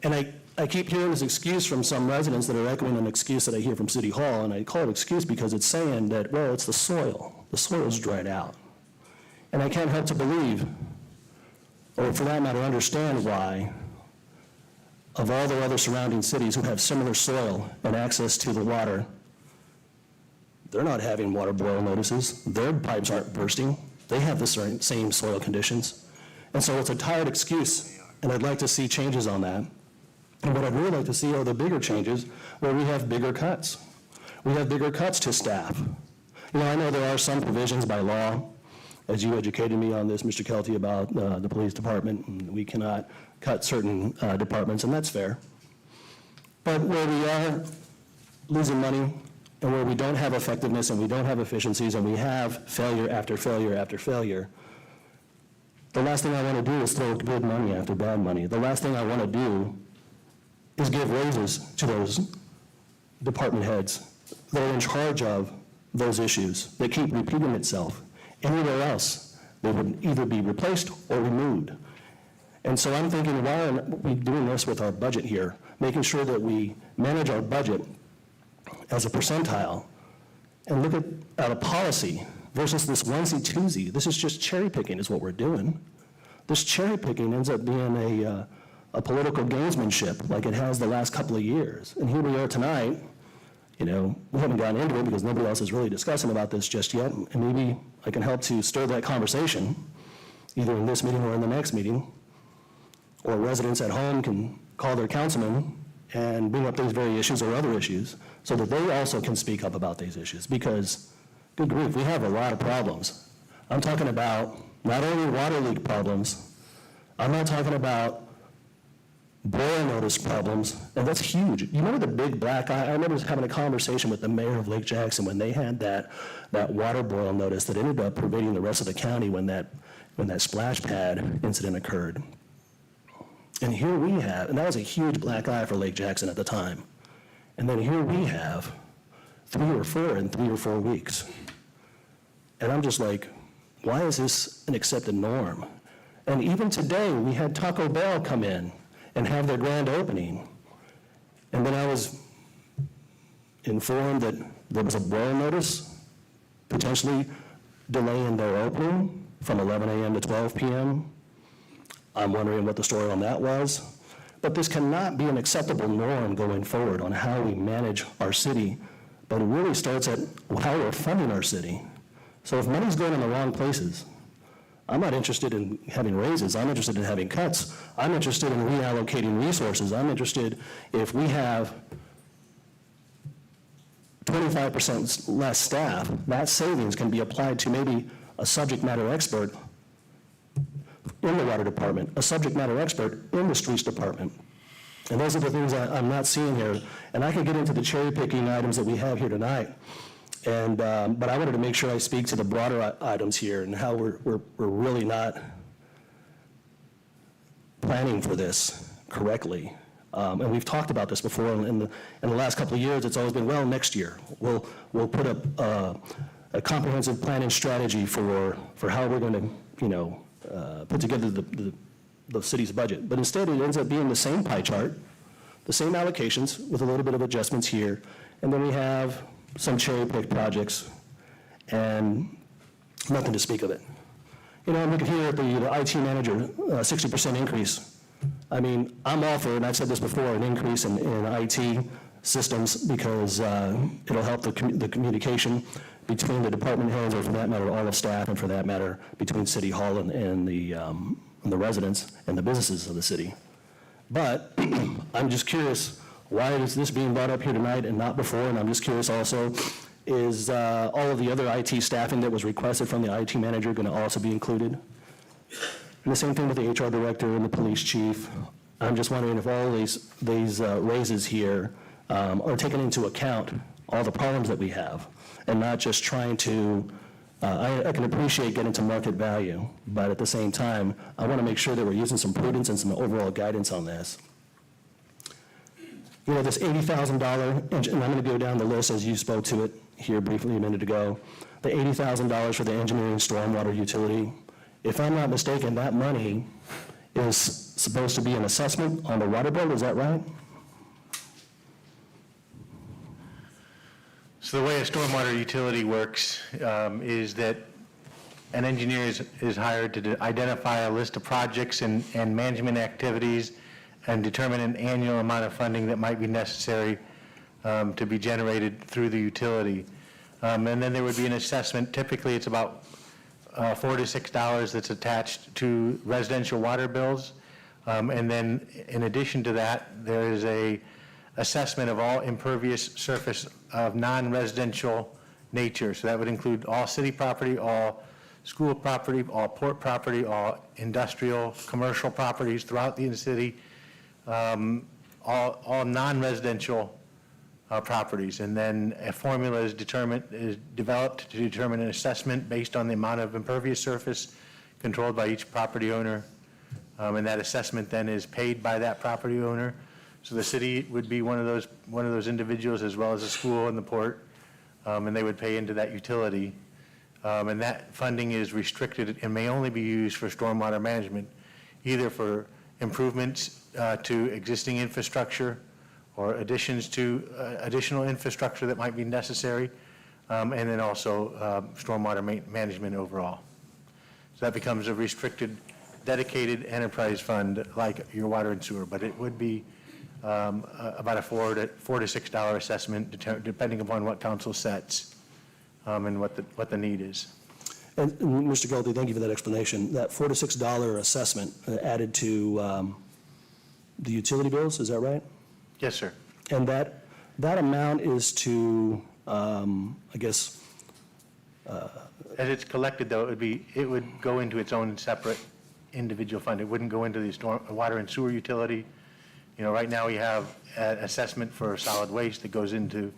And I keep hearing this excuse from some residents that are echoing an excuse that I hear from City Hall, and I call it excuse because it's saying that, well, it's the soil. The soil's dried out. And I can't help to believe, or for that matter, understand why, of all the other surrounding cities who have similar soil and access to the water, they're not having water boil notices. Their pipes aren't bursting. They have the same soil conditions. And so it's a tired excuse, and I'd like to see changes on that. And what I'd really like to see are the bigger changes where we have bigger cuts. We have bigger cuts to staff. You know, I know there are some provisions by law, as you educated me on this, Mr. Kelty, about the police department, and we cannot cut certain departments, and that's fair. But where we are losing money, and where we don't have effectiveness, and we don't have efficiencies, and we have failure after failure after failure, the last thing I want to do is throw good money after bad money. The last thing I want to do is give raises to those department heads that are in charge of those issues that keep repeating itself. Anywhere else, they would either be replaced or removed. And so I'm thinking, why aren't we doing this with our budget here, making sure that we manage our budget as a percentile and look at a policy versus this onesie-twosie. This is just cherry picking is what we're doing. This cherry picking ends up being a political gamesmanship like it has the last couple of years. And here we are tonight, you know, we haven't gotten into it because nobody else is really discussing about this just yet, and maybe I can help to stir that conversation, either in this meeting or in the next meeting, or residents at home can call their councilman and bring up these very issues or other issues so that they also can speak up about these issues, because, good grief, we have a lot of problems. I'm talking about not only water leak problems, I'm not talking about boil notice problems, and that's huge. You remember the big black eye? I remember having a conversation with the mayor of Lake Jackson when they had that water boil notice that ended up pervading the rest of the county when that splash pad incident occurred. And here we have, and that was a huge black eye for Lake Jackson at the time. And then here we have 3 or 4 in 3 or 4 weeks. And I'm just like, why is this an accepted norm? And even today, we had Taco Bell come in and have their grand opening. And then I was informed that there was a boil notice potentially delaying their opening from 11 a.m. to 12 p.m. I'm wondering what the story on that was. But this cannot be an acceptable norm going forward on how we manage our city, but it really starts at how we're funding our city. So if money's going in the wrong places, I'm not interested in having raises. I'm interested in having cuts. I'm interested in reallocating resources. I'm interested if we have 25% less staff, that savings can be applied to maybe a subject matter expert in the water department, a subject matter expert in the streets department. And those are the things I'm not seeing here. And I can get into the cherry picking items that we have here tonight. And, but I wanted to make sure I speak to the broader items here and how we're really not planning for this correctly. And we've talked about this before. In the last couple of years, it's always been, well, next year we'll put up a comprehensive planning strategy for how we're going to, you know, put together the city's budget. But instead, it ends up being the same pie chart, the same allocations with a little bit of adjustments here, and then we have some cherry-picked projects, and nothing to speak of it. You know, I'm looking here at the IT manager, 60% increase. I mean, I'm all for, and I've said this before, an increase in IT systems because it'll help the communication between the department heads, or for that matter, all of staff, and for that matter, between City Hall and the residents and the businesses of the city. But I'm just curious, why is this being brought up here tonight and not before? And I'm just curious also, is all of the other IT staffing that was requested from the IT manager going to also be included? And the same thing with the HR director and the police chief. I'm just wondering if all these raises here are taking into account all the problems that we have and not just trying to, I can appreciate getting to market value, but at the same time, I want to make sure that we're using some prudence and some overall guidance on this. You know, this $80,000, and I'm going to go down the list as you spoke to it here briefly a minute ago, the $80,000 for the engineering stormwater utility. If I'm not mistaken, that money is supposed to be an assessment on the water bill, is that right? So the way a stormwater utility works is that an engineer is hired to identify a list of projects and management activities and determine an annual amount of funding that might be necessary to be generated through the utility. And then there would be an assessment. Typically, it's about $4 to $6 that's attached to residential water bills. And then in addition to that, there is a assessment of all impervious surface of non-residential nature. So that would include all city property, all school property, all port property, all industrial, commercial properties throughout the city, all non-residential properties. And then a formula is developed to determine an assessment based on the amount of impervious surface controlled by each property owner. And that assessment then is paid by that property owner. So the city would be one of those individuals, as well as the school and the port, and they would pay into that utility. And that funding is restricted and may only be used for stormwater management, either for improvements to existing infrastructure or additions to additional infrastructure that might be necessary, and then also stormwater management overall. So that becomes a restricted, dedicated enterprise fund like your water and sewer, but it would be about a $4 to $6 assessment, depending upon what council sets and what the need is. And Mr. Gelty, thank you for that explanation. That $4 to $6 assessment added to the utility bills, is that right? Yes, sir. And that amount is to, I guess, As it's collected, though, it would go into its own separate individual fund. It wouldn't go into the water and sewer utility. You know, right now we have an assessment for solid waste that goes into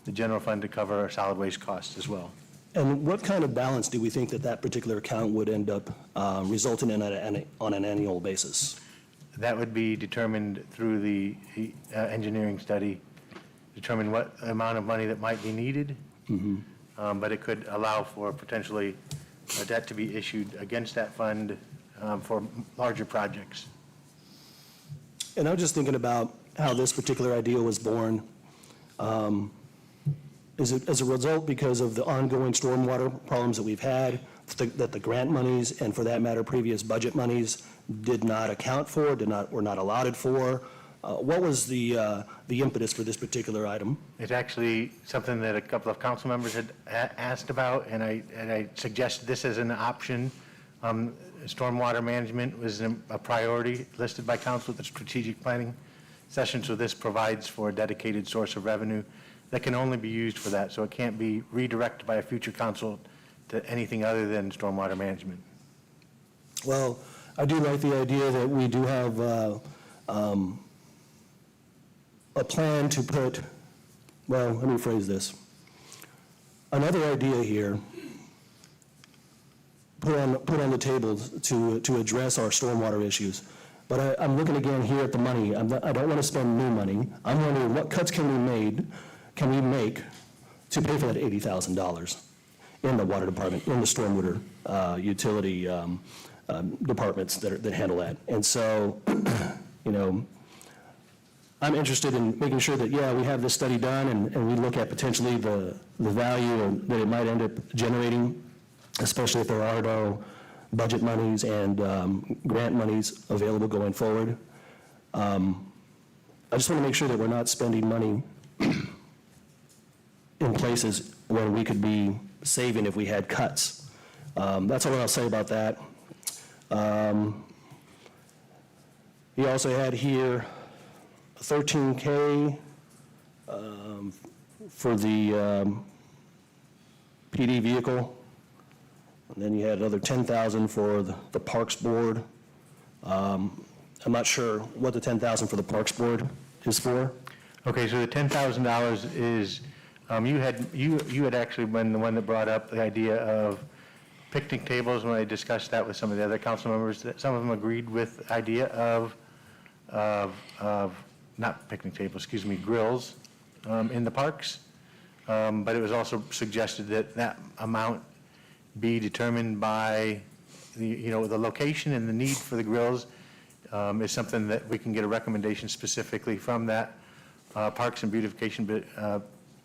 the general fund to cover our solid waste costs as well. and what kind of balance do we think that particular account would end up resulting in on an annual basis? That would be determined through the engineering study, determine what amount of money that might be needed. But it could allow for potentially a debt to be issued against that fund for larger projects. And I was just thinking about how this particular idea was born. Is it as a result because of the ongoing stormwater problems that we've had, that the grant monies, and for that matter, previous budget monies, did not account for, were not allotted for? What was the impetus for this particular item? It's actually something that a couple of council members had asked about, and I suggested this as an option. Stormwater management was a priority listed by council at the strategic planning session, so this provides for a dedicated source of revenue that can only be used for that, so it can't be redirected by a future council to anything other than stormwater management. Well, I do like the idea that we do have a plan to put, well, let me phrase this. Another idea here, put on the table to address our stormwater issues. But I'm looking again here at the money. I don't want to spend new money. I'm wondering what cuts can we make to pay for that $80,000 in the water department, in the stormwater utility departments that handle that. And so, you know, I'm interested in making sure that, yeah, we have this study done and we look at potentially the value that it might end up generating, especially if there are no budget monies and grant monies available going forward. I just want to make sure that we're not spending money in places where we could be saving if we had cuts. That's all I'll say about that. He also had here a $13K for the PD vehicle. And then you had another $10,000 for the Parks Board. I'm not sure what the $10,000 for the Parks Board is for. Okay, so the $10,000 is, you had actually been the one that brought up the idea of picnic tables when I discussed that with some of the other council members. That some of them agreed with the idea of not picnic tables, excuse me, grills in the parks. But it was also suggested that that amount be determined by the location and the need for the grills is something that we can get a recommendation specifically from that Parks and Beautification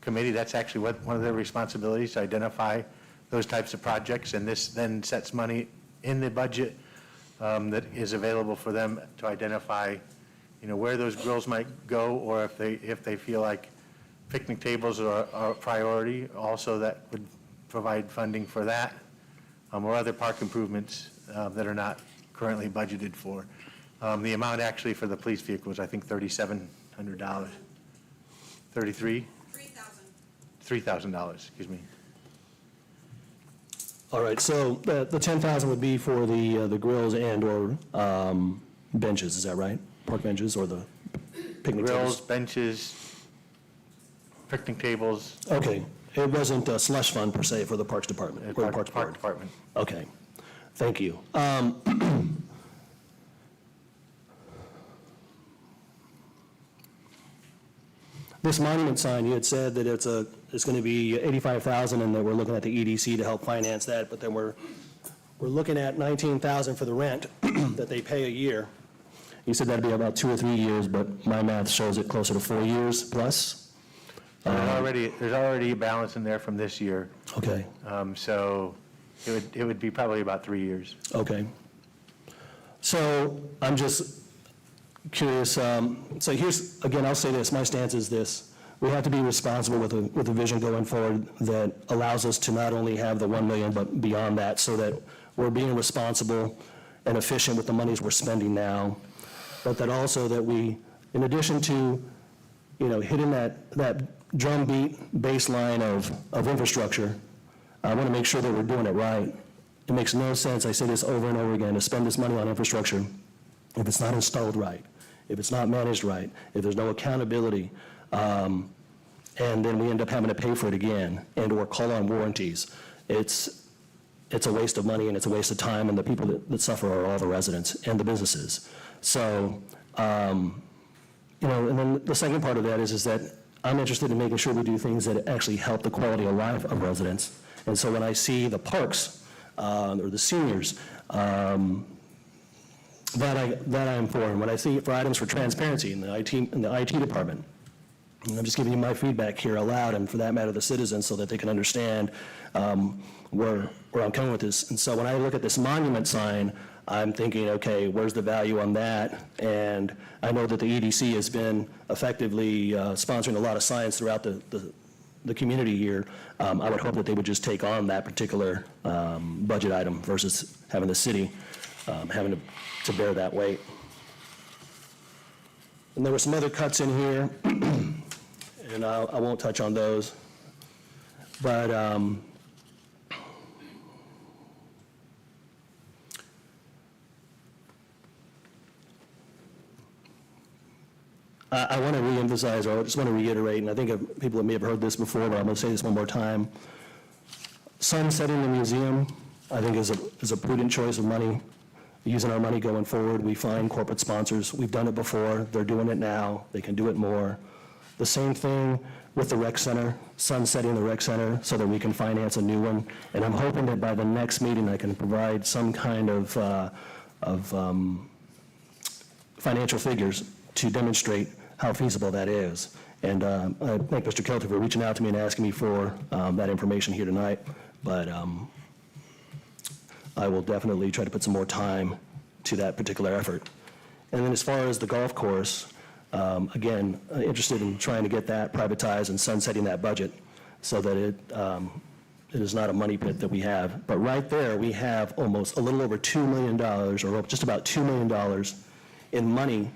Committee. That's actually one of their responsibilities, to identify those types of projects, and this then sets money in the budget that is available for them to identify, where those grills might go, or if they feel like picnic tables are a priority, also that would provide funding for that, or other park improvements that are not currently budgeted for. The amount actually for the police vehicles, I think $3,700. 33? $3,000, excuse me. All right, so the 10,000 would be for the grills and/or benches, is that right? Park benches or the picnic Grills, tables? benches, picnic tables, Okay, it wasn't a slush fund per se for the Parks Department? or the Parks Park Board? Department. Okay, thank you. This monument sign, you had said that it's going to be $85,000 and that we're looking at the EDC to help finance that, but then we're looking at $19,000 for the rent that they pay a year. You said that'd be about 2 or 3 years, but my math shows it closer to 4 years plus. There's already a balance in there from this year, Okay, so it would be probably about 3 years. okay. So I'm just curious, so here's, again, I'll say this, my stance is this. We have to be responsible with a vision going forward that allows us to not only have the 1 million, but beyond that, so that we're being responsible and efficient with the monies we're spending now, but that also that we, in addition to, hitting that drumbeat baseline of infrastructure, I want to make sure that we're doing it right. It makes no sense, I say this over and over again, to spend this money on infrastructure if it's not installed right, if it's not managed right, if there's no accountability, and then we end up having to pay for it again and/or call on warranties. It's a waste of money and it's a waste of time, and the people that suffer are all the residents and the businesses. So, and then the second part of that is that I'm interested in making sure we do things that actually help the quality of life of residents. And so when I see the parks, or the seniors, that I'm for. And when I see for items for transparency in the IT department, and I'm just giving you my feedback here aloud, and for that matter, the citizens, so that they can understand where I'm coming with this. And so when I look at this monument sign, I'm thinking, okay, where's the value on that? And I know that the EDC has been effectively sponsoring a lot of signs throughout the community here. I would hope that they would just take on that particular budget item versus having the city having to bear that weight. And there were some other cuts in here, and I won't touch on those. But I want to reemphasize, or I just want to reiterate, and I think people may have heard this before, but I'm going to say this one more time. Sunsetting the museum, I think, is a prudent choice of money. Using our money going forward, we find corporate sponsors. We've done it before. They're doing it now. They can do it more. The same thing with the rec center, sunsetting the rec center so that we can finance a new one. And I'm hoping that by the next meeting, I can provide some kind of financial figures to demonstrate how feasible that is. And I thank Mr. Kelty for reaching out to me and asking me for that information here tonight. But I will definitely try to put some more time to that particular effort. And then as far as the golf course, again, interested in trying to get that privatized and sunsetting that budget so that it is not a money pit that we have. But right there, we have almost a little over $2 million, or just about $2 million in money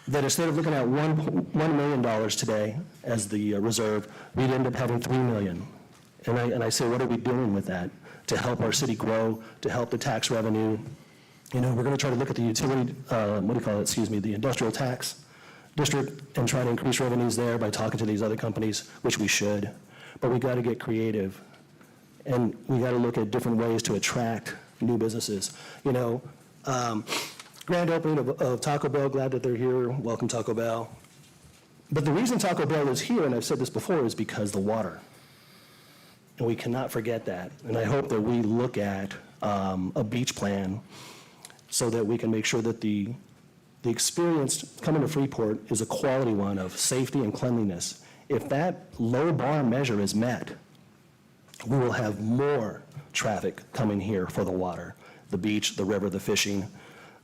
that instead of looking at $1 million today as the reserve, we'd end up having $3 million. And I say, what are we doing with that to help our city grow, to help the tax revenue? We're going to try to look at the utility, the industrial tax district and try to increase revenues there by talking to these other companies, which we should. But we got to get creative. And we got to look at different ways to attract new businesses. Grand opening of Taco Bell, glad that they're here. Welcome, Taco Bell. But the reason Taco Bell is here, and I've said this before, is because the water. And we cannot forget that. And I hope that we look at a beach plan so that we can make sure that the experience coming to Freeport is a quality one of safety and cleanliness. If that low bar measure is met, we will have more traffic coming here for the water, the beach, the river, the fishing.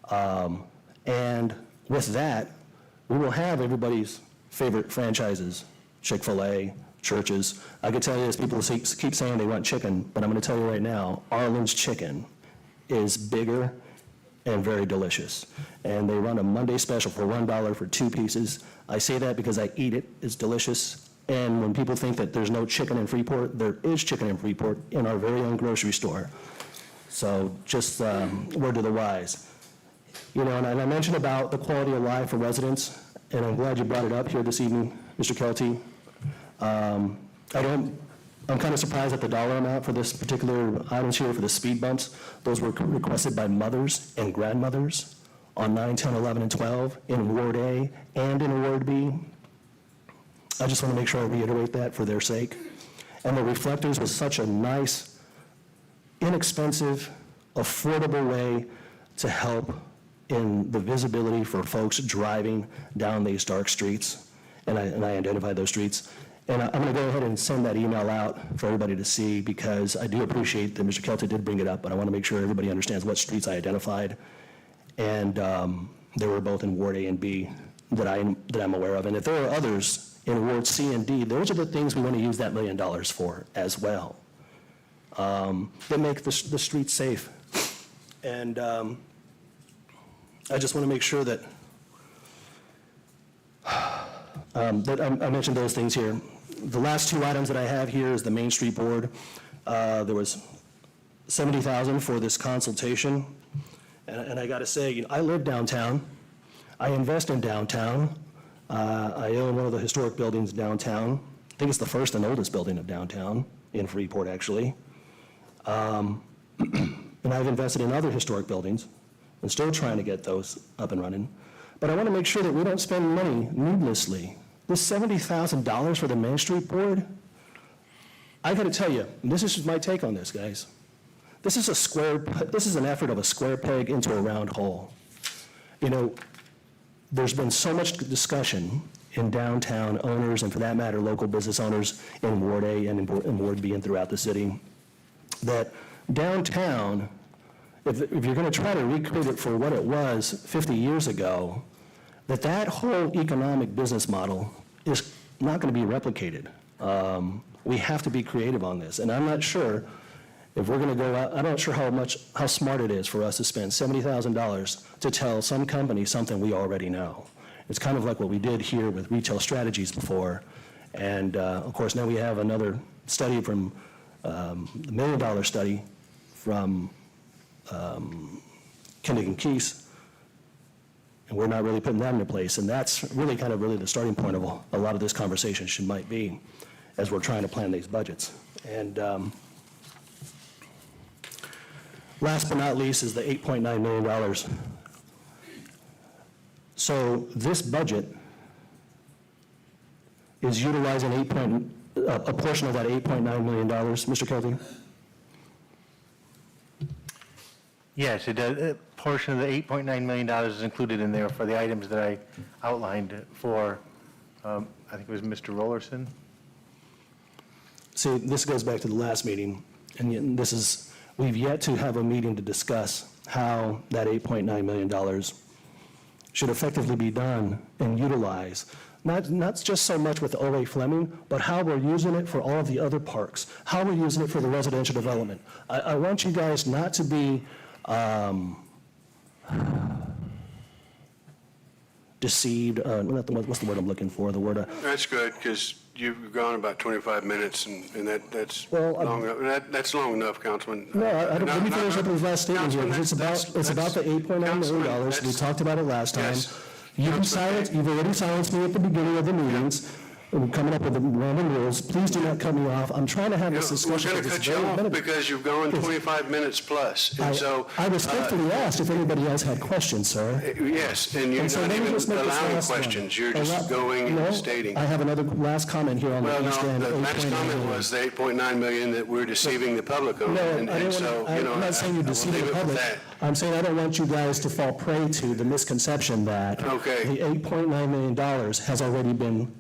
And with that, we will have everybody's favorite franchises, Chick-fil-A, churches. I could tell you this, people keep saying they want chicken, but I'm going to tell you right now, Arlen's Chicken is bigger and very delicious. And they run a Monday special for $1 for 2 pieces. I say that because I eat it, it's delicious. And when people think that there's no chicken in Freeport, there is chicken in Freeport in our very own grocery store. So just word to the wise. You know, and I mentioned about the quality of life for residents, and I'm glad you brought it up here this evening, Mr. Kelty. I'm kind of surprised at the dollar amount for this particular items here for the speed bumps. Those were requested by mothers and grandmothers on 9, 10, 11, and 12 in Ward A and in Ward B. I just want to make sure I reiterate that for their sake. And the reflectors was such a nice, inexpensive, affordable way to help in the visibility for folks driving down these dark streets. And I identified those streets. And I'm going to go ahead and send that email out for everybody to see, because I do appreciate that Mr. Kelty did bring it up, but I want to make sure everybody understands what streets I identified. And they were both in Ward A and B that I'm aware of. And if there are others in Ward C and D, those are the things we want to use that $1 million for as well, that make the streets safe. And I just want to make sure that I mentioned those things here. The last 2 items that I have here is the Main Street Board. There was $70,000 for this consultation. And I got to say, you know, I live downtown. I invest in downtown. I own one of the historic buildings downtown. I think it's the first and oldest building of downtown in Freeport, actually. And I've invested in other historic buildings and still trying to get those up and running. But I want to make sure that we don't spend money needlessly. This $70,000 for the Main Street Board, I got to tell you, and this is just my take on this, guys. This is an effort of a square peg into a round hole. You know, there's been so much discussion in downtown owners, and for that matter, local business owners in Ward A and in Ward B and throughout the city, that downtown, if you're going to try to recreate it for what it was 50 years ago, that whole economic business model is not going to be replicated. We have to be creative on this, and I'm not sure if we're going to go out, I'm not sure how smart it is for us to spend $70,000 to tell some company something we already know. It's kind of like what we did here with retail strategies before, and of course now we have another study from the $1 million study from Kinnick and Keese, and we're not really putting that into place, and that's really kind of the starting point of a lot of this conversation might be as we're trying to plan these budgets. And last but not least is the $8.9 million. So this budget is utilizing a portion of that $8.9 million, Mr. Kelty? Yes, it does. A portion of the $8.9 million is included in there for the items that I outlined for, I think it was Mr. Rollerson. See, this goes back to the last meeting, and we've yet to have a meeting to discuss how that $8.9 million should effectively be done and utilized. Not just so much with O.A. Fleming, but how we're using it for all of the other parks, how we're using it for the residential development. I want you guys not to be deceived, what's the word I'm looking for? That's good, because you've gone about 25 minutes, and that's Well, long enough. That's long enough, Councilman. No, let me finish up his last statement here, because it's about the $8.9 million. We talked about it last time. Yes. You've already silenced me at the beginning of the meetings. coming up with the Roman rules. Please do not cut me off. I'm trying to have this We're discussion. going to for cut this you very off minute. because you've gone 25 minutes plus. And so, I respectfully asked if anybody else had questions, sir. yes, and you're And so not let me even just make this allowing last one. questions. You're just going No, and stating. I have another last comment here on the Well, East no, End. the last 8.9 comment million. was the 8.9 million that we're deceiving the public on. No, And I didn't so, want to, I'm not saying you're I will deceiving leave the it with public. that. I'm saying I don't want you guys to fall prey to the misconception that Okay. the $8.9 million has already been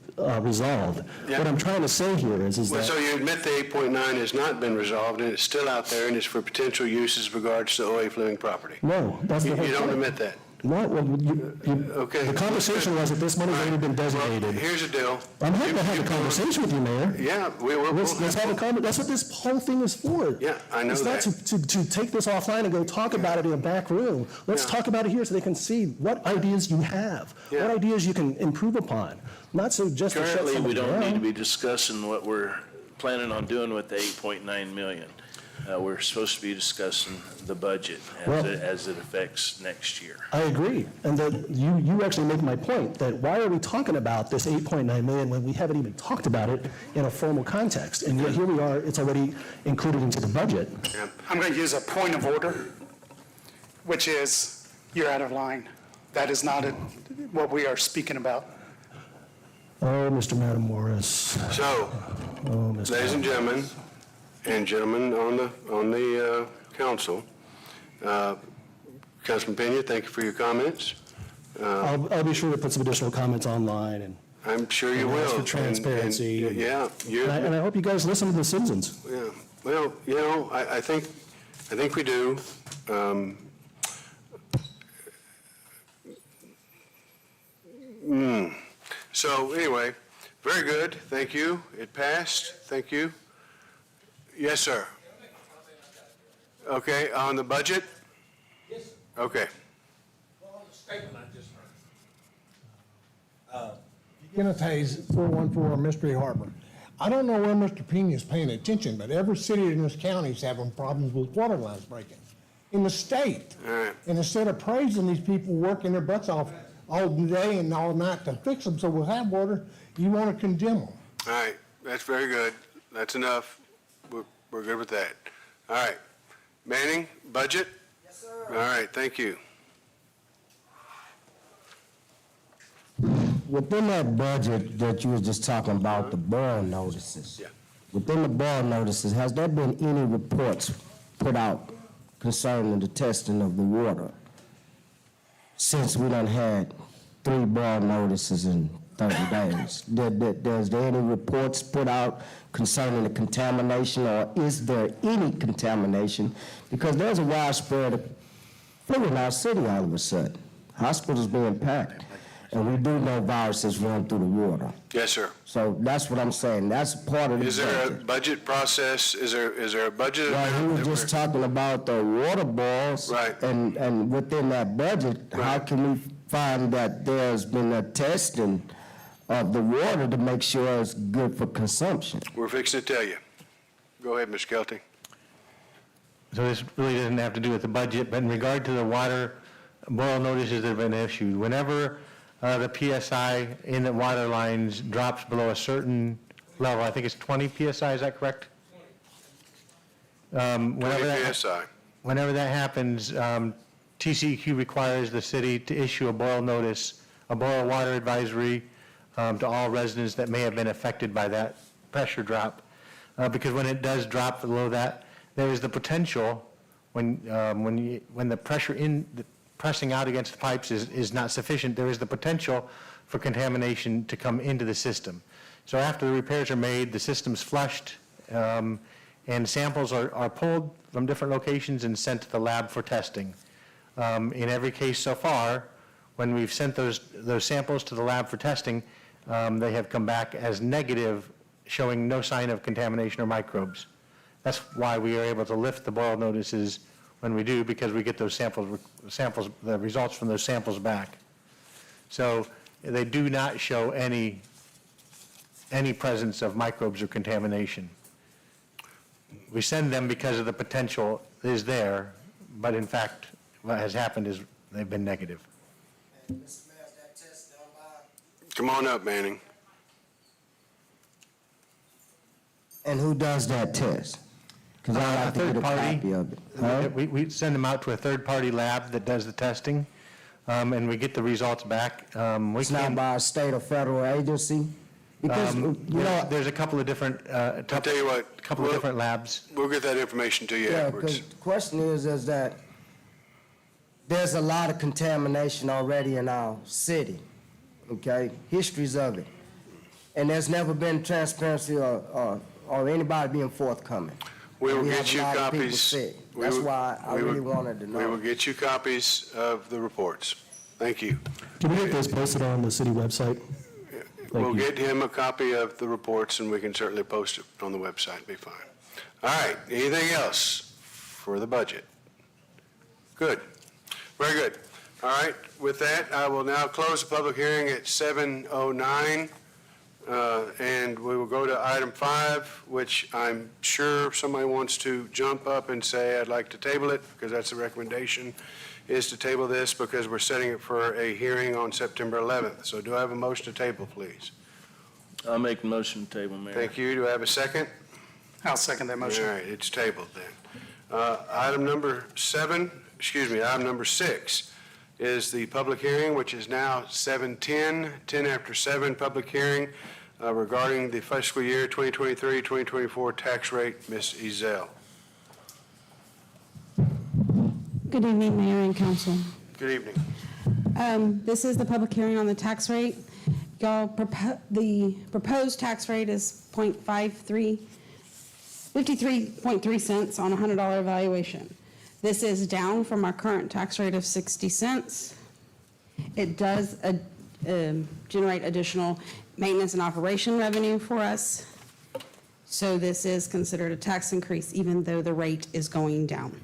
resolved. Yeah. What I'm trying to say here is Well, so that, you admit the 8.9 has not been resolved, and it's still out there, and it's for potential uses regards to OA Fleming property. no, that's the You whole you don't point. admit that? No, well, Okay. the conversation was that this money's already been Well, designated. here's the deal. I'm happy to have You- a conversation with you, Mayor. Yeah, we'll Let's have a comment, that's what this whole thing is for. Yeah, I know It's not that. to take this offline and go talk about it in a back room. Let's Yeah. talk about it here so they can see what ideas you have, Yeah. what ideas you can improve upon, not so just to shut Currently, we somebody don't need to down. be discussing what we're planning on doing with the 8.9 million. We're supposed to be discussing the budget Well- as it affects next year. I agree, and that you actually make my point, that why are we talking about this 8.9 million when we haven't even talked about it in a formal context? And yet here we are, it's already included into the budget. I'm going to use a point of order, which is, you're out of line. That is not what we are speaking about. Oh, Mr. Matamoras. So, Oh, Mr. ladies and gentlemen, and gentlemen on the council, Councilman Pena, thank you for your comments. I'll be sure to put some additional comments online, and I'm sure you And will. ask for And- transparency. and- Yeah, and I hope you guys listen to the citizens. yeah. Well, you know, I think we do. So anyway, very good, thank you. It passed, thank you. Yes, sir. Okay, on the budget? Yes. Okay. Genetase 414 Mystery Harbor. I don't know where Mr. Pena's paying attention, but every city in this county is having problems with water lines breaking in the state. All right. And instead of praising these people working their butts off all day and all night to fix them so we'll have water, you want to condemn them. All right, that's very good. That's enough. We're good with that. All right. Manning, budget? Yes, sir. All right, thank you. Within that budget that you were just talking about, the boil notices. Yeah. Within the boil notices, has there been any reports put out concerning the testing of the water? Since we done had 3 boil notices in 30 days. Is there any reports put out concerning the contamination, or is there any contamination? Because there's a widespread flu in our city all of a sudden. Hospitals being packed. And we do know viruses run through the water. Yes, sir. So that's what I'm saying. That's part of the Is there a budget. budget process? Is there a budget? Well, he amount was that just we're- talking about the water boils. Right. And within that budget, how Right. can we find that there's been a testing of the water to make sure it's good for consumption? We're fixing to tell you. Go ahead, Ms. Kelty. So this really doesn't have to do with the budget, but in regard to the water boil notices that have been issued, whenever the PSI in the water lines drops below a certain level, I think it's 20 PSI, is that correct? Whenever that- PSI. Whenever that happens, TCEQ requires the city to issue a boil notice, a boil water advisory to all residents that may have been affected by that pressure drop. Because when it does drop below that, there is the potential, when the pressure pressing out against the pipes is not sufficient, there is the potential for contamination to come into the system. So after the repairs are made, the system's flushed, and samples are pulled from different locations and sent to the lab for testing. In every case so far, when we've sent those samples to the lab for testing, they have come back as negative, showing no sign of contamination or microbes. That's why we are able to lift the boil notices when we do, because we get those samples, the results from those samples back. So they do not show any presence of microbes or contamination. We send them because of the potential is there, but in fact, what has happened is they've been negative. Come on up, Manning. And who does that test? Because I'd A like to get third a party. copy of it. Huh? We send them out to a third-party lab that does the testing, and we get the results back. We It's not can, by a state or federal agency? Because, you know, there's a couple of different, I'll tell you what. couple of different labs. We'll get that information to you yeah, afterwards. because the question is that there's a lot of contamination already in our city, okay? Histories of it. And there's never been transparency or anybody being forthcoming. We will And we get have a you lot of people copies. sick. We That's will- why I we will- really wanted to We will know. get you copies of the reports. Thank you. Can we get those posted on the city website? We'll you. get him a copy of the reports, and we can certainly post it on the website, be fine. All right, anything else for the budget? Good, very good. All right, with that, I will now close the public hearing at 7:09, and we will go to item 5, which I'm sure somebody wants to jump up and say, I'd like to table it, because that's the recommendation, is to table this because we're setting it for a hearing on September 11th. So do I have a motion to table, please? I'll make the motion to table, Mayor. Thank you. Do I have a second? I'll second that motion. All right, it's tabled then. Item number 6, is the public hearing, which is now 7:10, 10 after 7, public hearing regarding the fiscal year 2023-2024 tax rate. Ms. Ezell. Good evening, Mayor and Council. Good evening. This is the public hearing on the tax rate. Y'all, the proposed tax rate is 53.3 cents on a $100 valuation. This is down from our current tax rate of 60 cents. It does generate additional maintenance and operation revenue for us. So this is considered a tax increase, even though the rate is going down.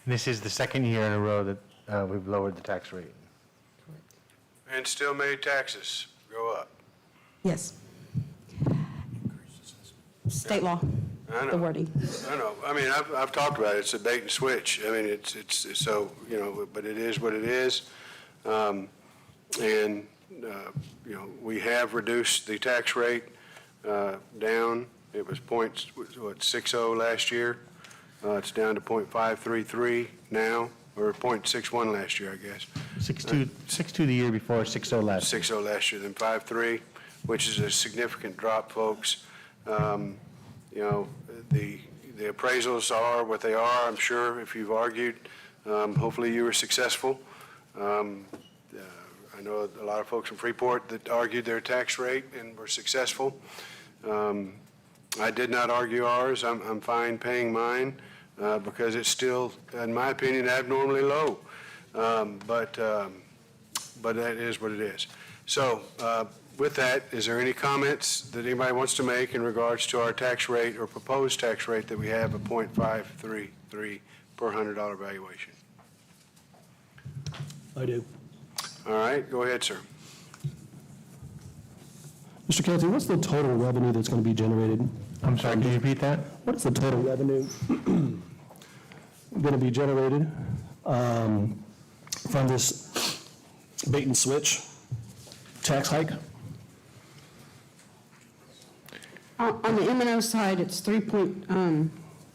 This is the second year in a row that we've lowered the tax rate. And still made taxes go up. Yes. State law, I know. the wording. I know. I mean, I've talked about it. It's a bait and switch. I mean, it's so, you know, but it is what it is. We have reduced the tax rate down. It was 0.60 last year. It's down to 0.533 now, or 0.61 last year, I guess. 6.2 the year before, 6.0 last year. 6.0 last year, then 5.3, which is a significant drop, folks. The appraisals are what they are. I'm sure if you've argued, hopefully you were successful. I know a lot of folks from Freeport that argued their tax rate and were successful. I did not argue ours. I'm fine paying mine because it's still, in my opinion, abnormally low. But that is what it is. So with that, is there any comments that anybody wants to make in regards to our tax rate or proposed tax rate that we have of 0.533 per $100 valuation? I do. All right, go ahead, sir. Mr. Kelty, what's the total revenue that's going to be generated? I'm sorry, can you repeat that? What is the total revenue going to be generated from this bait and switch tax hike? On the M&O side, it's the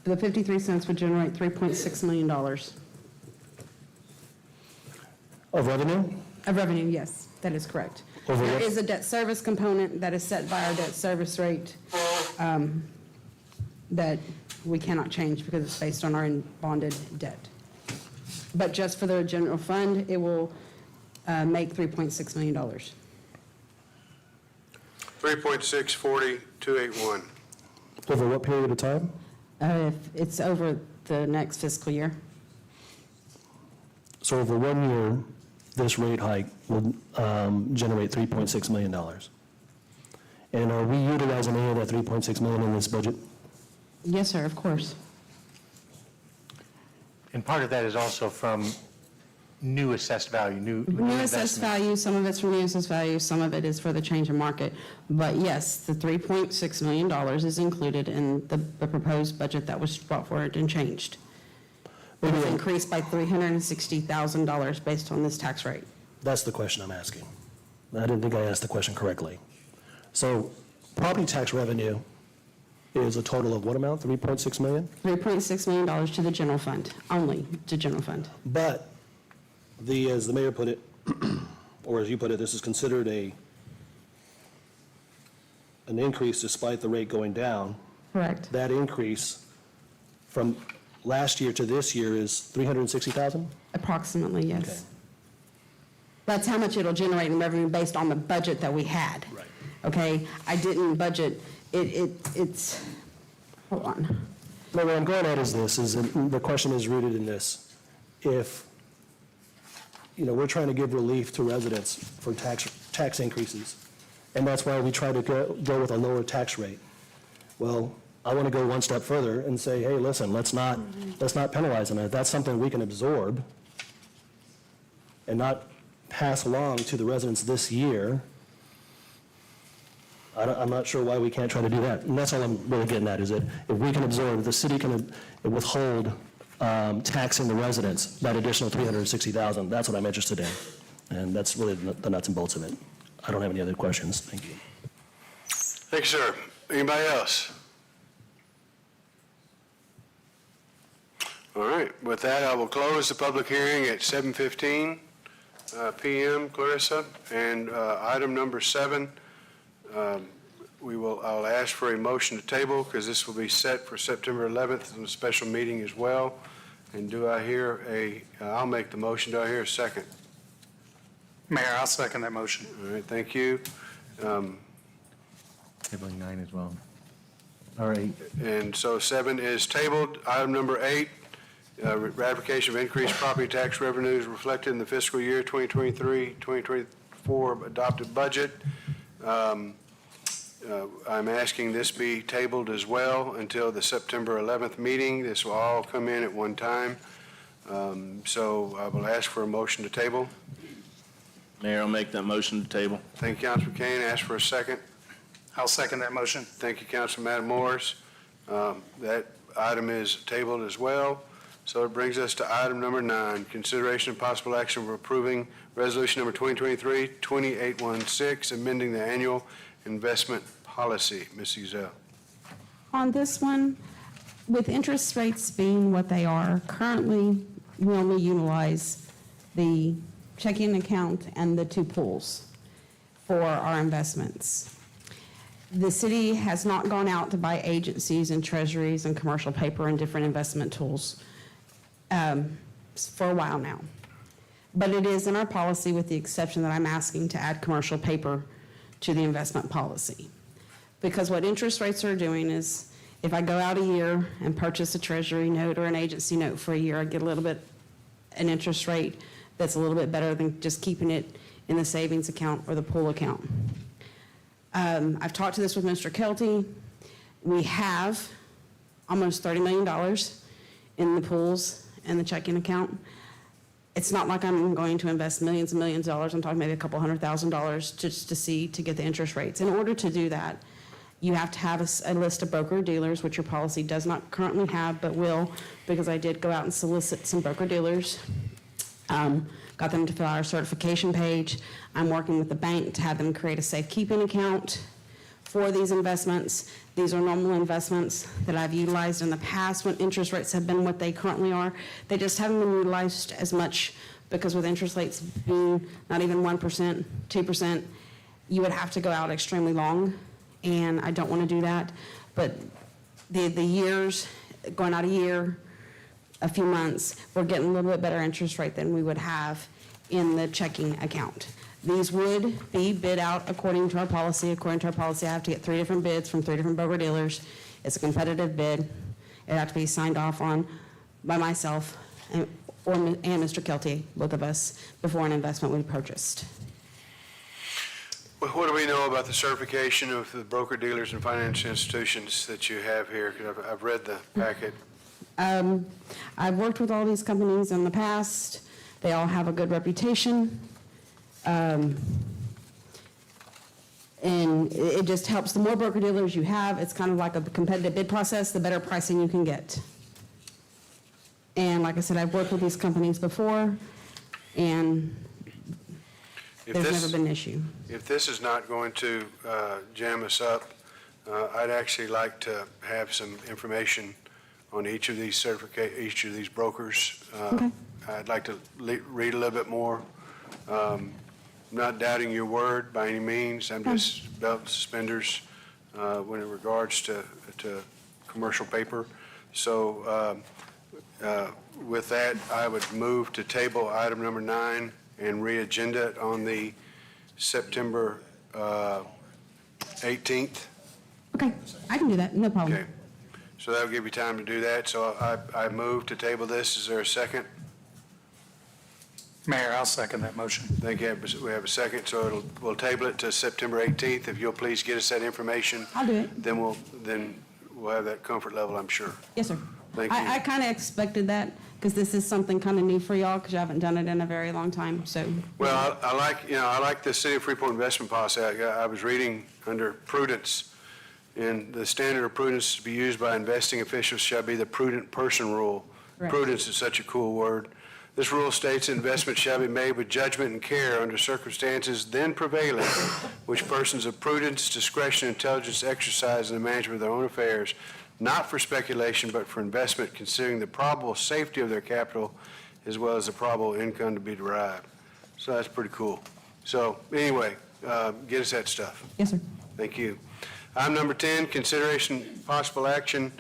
53 cents would generate $3.6 million Of revenue? of revenue, yes, that is correct. Over There what? is a debt service component that is set by our debt service rate that we cannot change because it's based on our bonded debt. But just for the general fund, it will make $3.6 million. 3.640281. Over what period of time? If it's over the next fiscal year. So over 1 year, this rate hike will generate $3.6 million. And are we utilizing any of that $3.6 million in this budget? Yes, sir, of course. And part of that is also from new assessed value, new New assessed investment. value, some of it's from new assessed value, some of it is for the change in market. But yes, the $3.6 million is included in the proposed budget that was brought forward and changed. It was increased by $360,000 based on this tax rate. That's the question I'm asking. I didn't think I asked the question correctly. So property tax revenue is a total of what amount? 3.6 million? $3.6 million to the general fund, only to general fund. But as the mayor put it, or as you put it, this is considered an increase despite the rate going down. Correct. That increase from last year to this year is 360,000? Approximately, yes. Okay. That's how much it'll generate in revenue based on the budget that we had. Right. Okay? I didn't budget, it's, hold on. No, what I'm going at is this, the question is rooted in this. If, we're trying to give relief to residents for tax increases, and that's why we try to go with a lower tax rate. Well, I want to go one step further and say, hey, listen, let's not penalize them. If that's something we can absorb and not pass along to the residents this year, I'm not sure why we can't try to do that. And that's all I'm really getting at, is that if we can absorb, the city can withhold taxing the residents, that additional $360,000, that's what I'm interested in. And that's really the nuts and bolts of it. I don't have any other questions. Thank you. Thank you, sir. Anybody else? All right, with that, I will close the public hearing at 7:15 PM, Clarissa. And item number 7, I'll ask for a motion to table, because this will be set for September 11th in a special meeting as well. And do I hear I'll make the motion. Do I hear a second? Mayor, I'll second that motion. All right, thank you. Tabling 9 as well. All right. And so 7 is tabled. Item number 8, ratification of increased property tax revenues reflected in the fiscal year 2023-2024 adopted budget. I'm asking this be tabled as well until the September 11th meeting. This will all come in at one time. So I will ask for a motion to table. Mayor, I'll make that motion to table. Thank you, Councilman Kane. Ask for a second. I'll second that motion. Thank you, Councilman Morris. That item is tabled as well. So it brings us to item number 9, consideration and possible action for approving resolution number 2023-2816, amending the annual investment policy. Ms. Uzell. On this one, with interest rates being what they are, currently, we only utilize the checking account and the 2 pools for our investments. The city has not gone out to buy agencies and treasuries and commercial paper and different investment tools for a while now. But it is in our policy, with the exception that I'm asking to add commercial paper to the investment policy. Because what interest rates are doing is, if I go out a year and purchase a treasury note or an agency note for a year, I get an interest rate that's a little bit better than just keeping it in the savings account or the pool account. I've talked to this with Mr. Kelty. We have almost $30 million in the pools and the checking account. It's not like I'm going to invest millions and millions of dollars. I'm talking maybe a couple $100,000 just to get the interest rates. In order to do that, you have to have a list of broker dealers, which your policy does not currently have, but will, because I did go out and solicit some broker dealers. Got them to fill out our certification page. I'm working with the bank to have them create a safekeeping account for these investments. These are normal investments that I've utilized in the past when interest rates have been what they currently are. They just haven't been utilized as much, because with interest rates being not even 1%, 2%, you would have to go out extremely long, and I don't want to do that. But the years, going out a year, a few months, we're getting a little bit better interest rate than we would have in the checking account. These would be bid out according to our policy. According to our policy, I have to get 3 different bids from 3 different broker dealers. It's a competitive bid. It has to be signed off on by myself and Mr. Kelty, both of us, before an investment we purchased. What do we know about the certification of the broker dealers and financial institutions that you have here? 'Cause I've read the packet. I've worked with all these companies in the past. They all have a good reputation. And it just helps. The more broker dealers you have, it's kind of like a competitive bid process, the better pricing you can get. And like I said, I've worked with these companies before, and there's never been an issue. If this is not going to jam us up, I'd actually like to have some information on each of these each of these brokers. Okay. I'd like to read a little bit more. I'm not doubting your word by any means. I'm just belt and suspenders when it regards to commercial paper. So with that, I would move to table item number 9 and re-agenda it on the September 18th. Okay, I can do that, no problem. Okay. So that'll give you time to do that. So I move to table this. Is there a second? Mayor, I'll second that motion. Thank you. We have a second, so we'll table it to September 18th. If you'll please get us that information. I'll do it. Then we'll have that comfort level, I'm sure. Yes, sir. Thank you. I kind of expected that, because this is something kind of new for y'all, because you haven't done it in a very long time, so. Well, I like the City of Freeport investment policy. I was reading under prudence, and the standard of prudence to be used by investing officials shall be the prudent person rule. Correct. Prudence is such a cool word. This rule states investments shall be made with judgment and care under circumstances then prevailing, which persons of prudence, discretion, and intelligence exercise in the management of their own affairs, not for speculation, but for investment, considering the probable safety of their capital as well as the probable income to be derived. So that's pretty cool. So anyway, get us that stuff. Yes, sir. Thank you. Item number 10, consideration possible action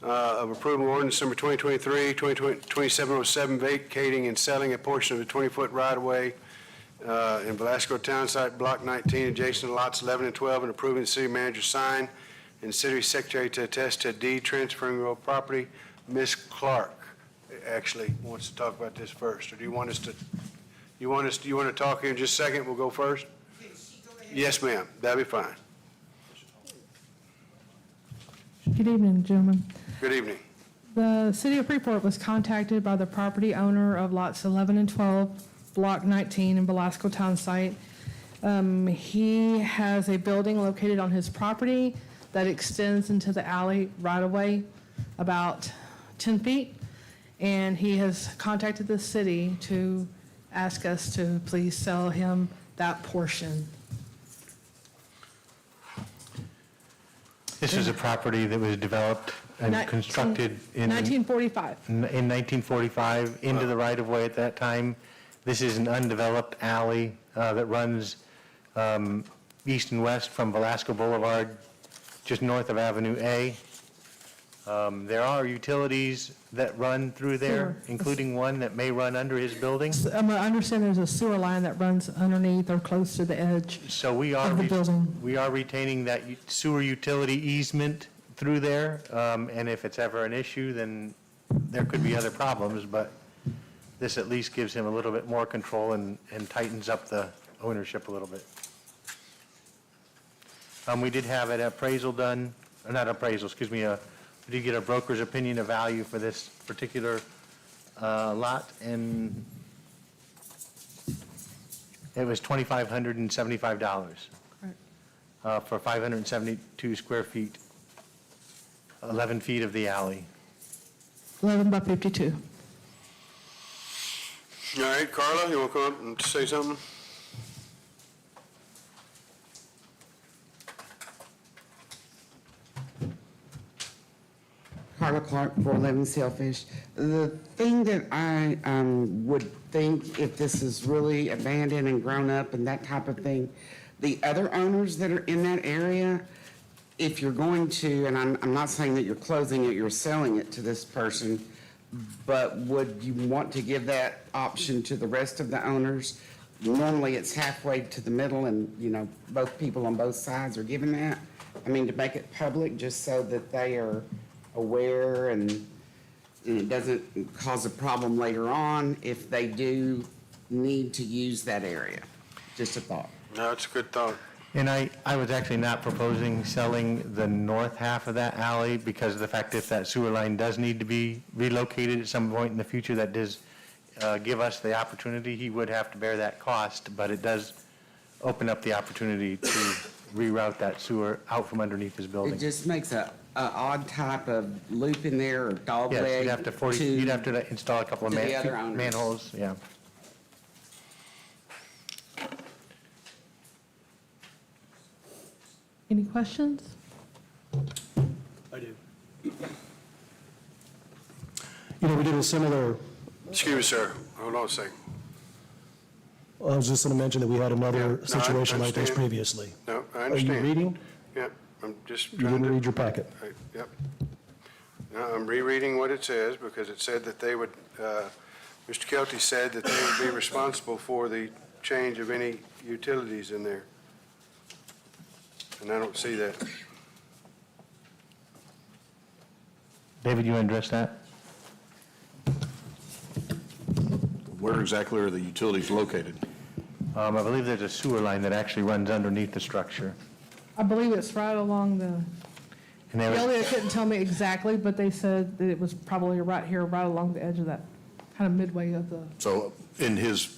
of approving ordinance number 2023-2707, vacating and selling a portion of the 20-foot right-of-way in Velasco Town Site, Block 19, adjacent to lots 11 and 12, and approving the city manager sign and city secretary to attest to a deed transferring real property. Ms. Clark actually wants to talk about this first, or do you want us to, you want to talk here in just a second? We'll go first? Yes, ma'am. That'd be fine. Good evening, gentlemen. Good evening. The City of Freeport was contacted by the property owner of lots 11 and 12, Block 19 in Velasco Town Site. He has a building located on his property that extends into the alley right-of-way about 10 feet, and he has contacted the city to ask us to please sell him that portion. This is a property that was developed and constructed in 1945. in 1945 into the right-of-way at that time. This is an undeveloped alley that runs east and west from Velasco Boulevard, just north of Avenue A. There are utilities that run through there, Sewer. including one that may run under his building. I understand there's a sewer line that runs underneath or close to the edge. So we are, Of the building. we are retaining that sewer utility easement through there, and if it's ever an issue, then there could be other problems, but this at least gives him a little bit more control and tightens up the ownership a little bit. We did have an appraisal done, or not appraisal, excuse me, we did get a broker's opinion of value for this particular lot, and it was $2,575 for 572 square feet, 11 feet of the alley. 11 by 52. All right, Carla, you want to come up and say something? Carla Clark, 411 Sailfish. The thing that I would think, if this is really abandoned and grown up and that type of thing, the other owners that are in that area, if you're going to, and I'm not saying that you're closing it, you're selling it to this person, but would you want to give that option to the rest of the owners? Normally, it's halfway to the middle, and, you know, both people on both sides are given that. I mean, to make it public, just so that they are aware and it doesn't cause a problem later on if they do need to use that area. Just a thought. No, it's a good thought. And I was actually not proposing selling the north half of that alley because of the fact if that sewer line does need to be relocated at some point in the future, that does give us the opportunity. He would have to bear that cost, but it does open up the opportunity to reroute that sewer out from underneath his building. It just makes a odd type of loop in there or dog leg. Yes, you'd have to install a couple of to the other owners. manholes, yeah. Any questions? we did a similar, Excuse me, sir. Hold on a second. I was just going to mention that we had Yeah, no, another I situation like this understand. previously. No, I Are understand. you reading? Yep, I'm just You trying didn't to. read your packet. Yep. No, I'm rereading what it says because it said that they would, Mr. Kelty said that they would be responsible for the change of any utilities in there. And I don't see that. David, you want to address that? Where exactly are the utilities located? I believe there's a sewer line that actually runs underneath the structure. I believe it's right along the, And there was- Elliot couldn't tell me exactly, but they said that it was probably right here, right along the edge of that, kind of midway of the, So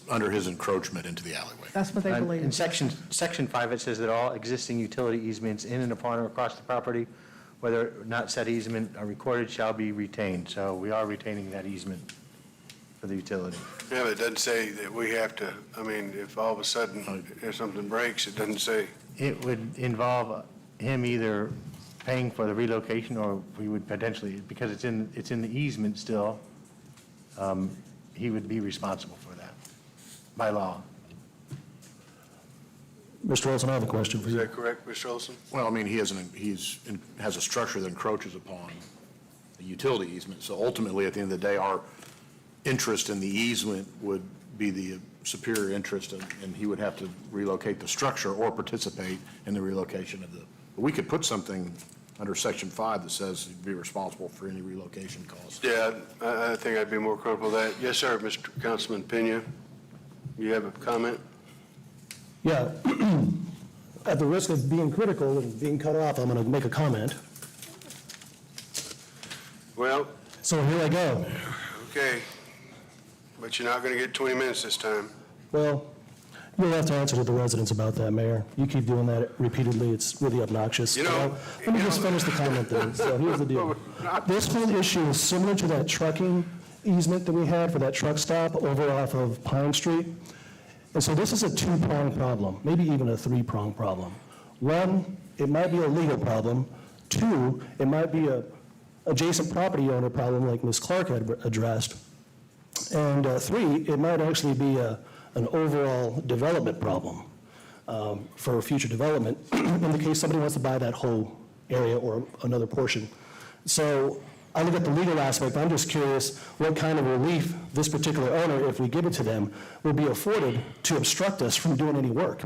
under his encroachment into the alleyway? that's what they In believe. section 5, it says that all existing utility easements in and upon or across the property, whether or not said easement are recorded, shall be retained. So we are retaining that easement for the utility. Yeah, but it doesn't say that we have to, I mean, if all of a sudden, if something breaks, it doesn't say. It would involve him either paying for the relocation, or we would potentially, because it's in the easement still, he would be responsible for that by law. Mr. Olson, I have a question for Is you. that correct, Mr. Olson? Well, I mean, has a structure that encroaches upon the utility easement. So ultimately, at the end of the day, our interest in the easement would be the superior interest, and he would have to relocate the structure or participate in the relocation of the, we could put something under Section 5 that says he'd be responsible for any relocation costs. Yeah, I think I'd be more comfortable with that. Yes, sir, Mr. Councilman Pena. You have a comment? Yeah. At the risk of being critical and being cut off, I'm going to make a comment. Well, So here I go. okay, but you're not going to get 20 minutes this time. Well, you'll have to answer to the residents about that, Mayor. You keep doing that repeatedly, it's really obnoxious. You know- Let me just finish the comment then. So here's the deal. This whole issue is similar to that trucking easement that we had for that truck stop over off of Pine Street. And so this is a two-pronged problem, maybe even a three-pronged problem. One, it might be a legal problem. Two, it might be a adjacent property owner problem like Ms. Clark had addressed. And three, it might actually be an overall development problem for future development in the case somebody wants to buy that whole area or another portion. So I look at the legal aspect. I'm just curious what kind of relief this particular owner, if we give it to them, will be afforded to obstruct us from doing any work.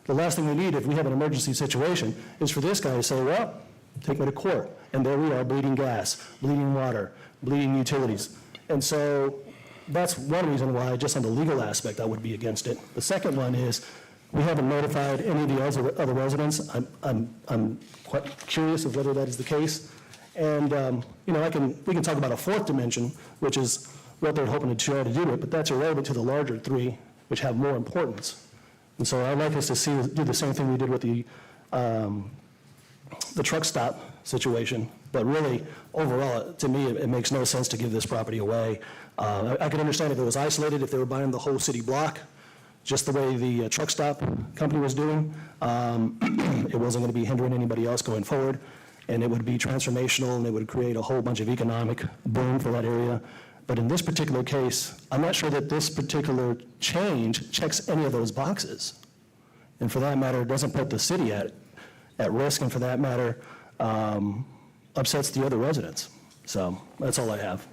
The last thing we need if we have an emergency situation is for this guy to say, well, take me to court. And there we are, bleeding gas, bleeding water, bleeding utilities. And so that's one reason why, just on the legal aspect, I would be against it. The second one is, we haven't notified any of the other residents. I'm quite curious of whether that is the case. And, you know, we can talk about a fourth dimension, which is what they're hoping to try to do it, but that's irrelevant to the larger three, which have more importance. And so I'd like us to do the same thing we did with the truck stop situation. But really, overall, to me, it makes no sense to give this property away. I could understand if it was isolated, if they were buying the whole city block, just the way the truck stop company was doing. It wasn't going to be hindering anybody else going forward, and it would be transformational, and it would create a whole bunch of economic boom for that area. But in this particular case, I'm not sure that this particular change checks any of those boxes. And for that matter, it doesn't put the city at risk, and for that matter, upsets the other residents. So that's all I have.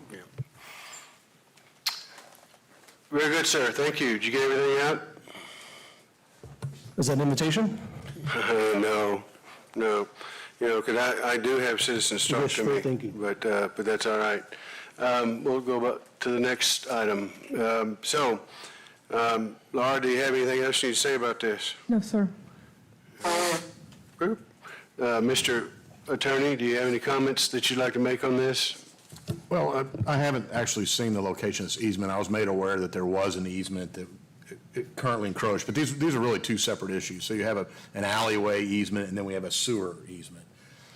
Very good, sir. Thank you. Did you get everything out? Is that an invitation? No. You know, because I do have citizens talk to me. Wishful thinking. But that's all right. We'll go to the next item. Laura, do you have anything else you need to say about this? No, sir. Mr. Attorney, do you have any comments that you'd like to make on this? Well, I haven't actually seen the location of this easement. I was made aware that there was an easement that it currently encroached, but these are really two separate issues. So you have an alleyway easement, and then we have a sewer easement.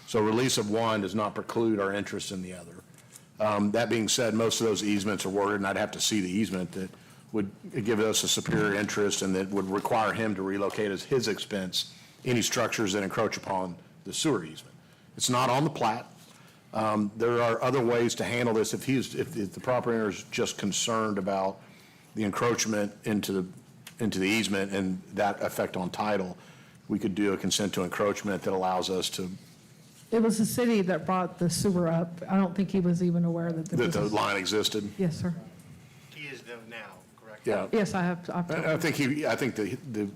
So release of one does not preclude our interest in the other. That being said, most of those easements are worded, and I'd have to see the easement that would give us a superior interest and that would require him to relocate at his expense any structures that encroach upon the sewer easement. It's not on the plat. There are other ways to handle this. If the property owner is just concerned about the encroachment into the easement and that effect on title, we could do a consent to encroachment that allows us to, It was the city that brought the sewer up. I don't think he was even aware that the that the business. line existed. Yes, sir. He is now, correct? Yeah. Yes, I have. I think the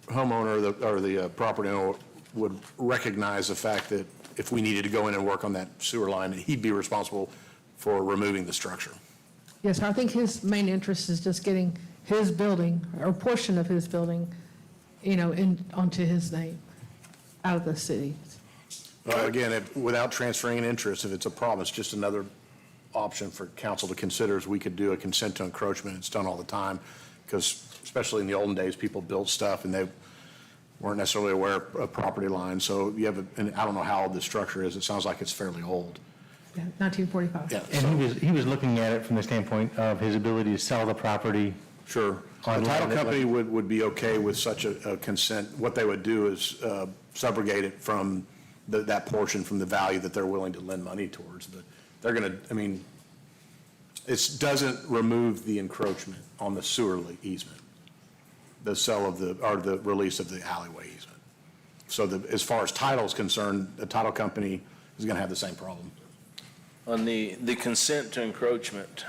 homeowner or the property owner would recognize the fact that if we needed to go in and work on that sewer line, that he'd be responsible for removing the structure. Yes, sir. I think his main interest is just getting his building, or portion of his building, onto his name, out of the city. Again, without transferring an interest, if it's a problem, it's just another option for council to consider, is we could do a consent to encroachment. It's done all the time, because especially in the olden days, people built stuff and they weren't necessarily aware of property lines. So you have, and I don't know how old the structure is. It sounds like it's fairly old. Yeah, 1945. Yeah. And he was looking at it from the standpoint of his ability to sell the property. Sure. A title company would be okay with such a consent. What they would do is subrogate it from that portion from the value that they're willing to lend money towards. But they're going to, it doesn't remove the encroachment on the sewer easement, the sale of or the release of the alleyway easement. So as far as title is concerned, the title company is going to have the same problem. On the consent to encroachment,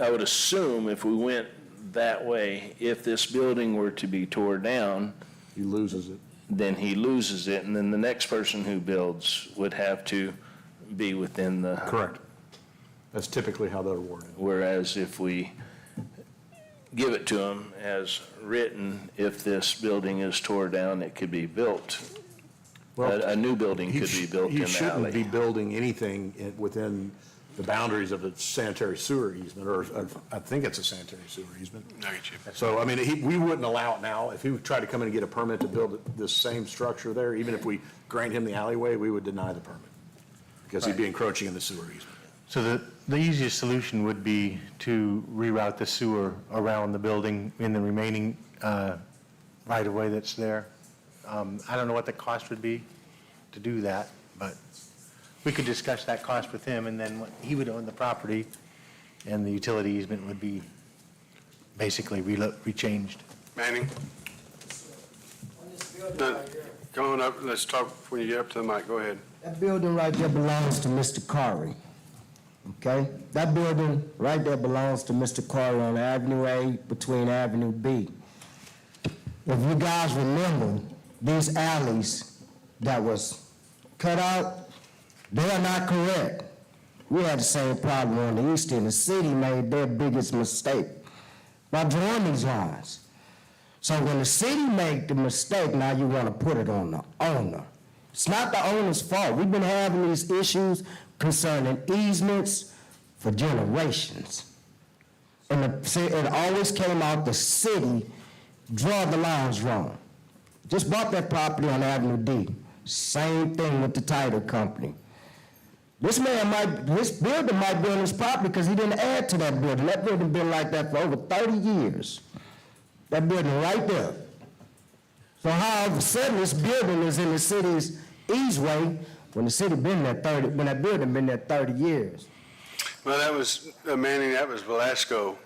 I would assume if we went that way, if this building were to be tore down, He loses it. then he loses it, and then the next person who builds would have to be within the. Correct. That's typically how they're awarded. Whereas if we give it to them as written, if this building is tore down, it could be built. Well, A new building could be built in He the shouldn't be alley. building anything within the boundaries of a sanitary sewer easement, or I think it's a sanitary sewer easement. I get you. So, we wouldn't allow it now. If he tried to come in and get a permit to build this same structure there, even if we grant him the alleyway, we would deny the permit, because he'd be encroaching in the sewer easement. So the easiest solution would be to reroute the sewer around the building in the remaining right-of-way that's there. I don't know what the cost would be to do that, but we could discuss that cost with him, and then he would own the property, and the utility easement would be basically rechanged. Manning? No, Come on up, let's talk when you get up to the mic, go ahead. That building right there belongs to Mr. Corey, okay? That building right there belongs to Mr. Corey on Avenue A between Avenue B. If you guys remember, these alleys that was cut out, they are not correct. We had the same problem on the east end. The city made their biggest mistake by drawing these lines. So when the city made the mistake, now you want to put it on the owner. It's not the owner's fault. We've been having these issues concerning easements for generations. And it always came out the city draw the lines wrong. Just bought that property on Avenue D. Same thing with the title company. This building might be on his property because he didn't add to that building. That building been like that for over 30 years. That building right there. So how all of a sudden this building is in the city's easeway when the city been there when that building been there 30 years? Well, that was, Manning, that was Velasco,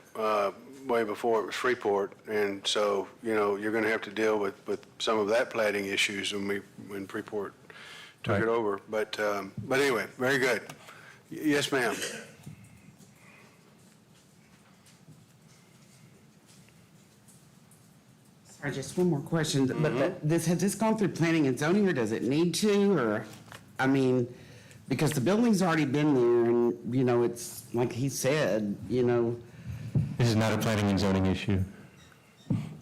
way before it was Freeport. And so, you're going to have to deal with some of that plating issues when Freeport took it over. But anyway, very good. Yes, ma'am. Sorry, just one more question. But has this gone through planning and zoning, or does it need to, or, because the building's already been there, and, it's, like he said, This is not a planning and zoning issue.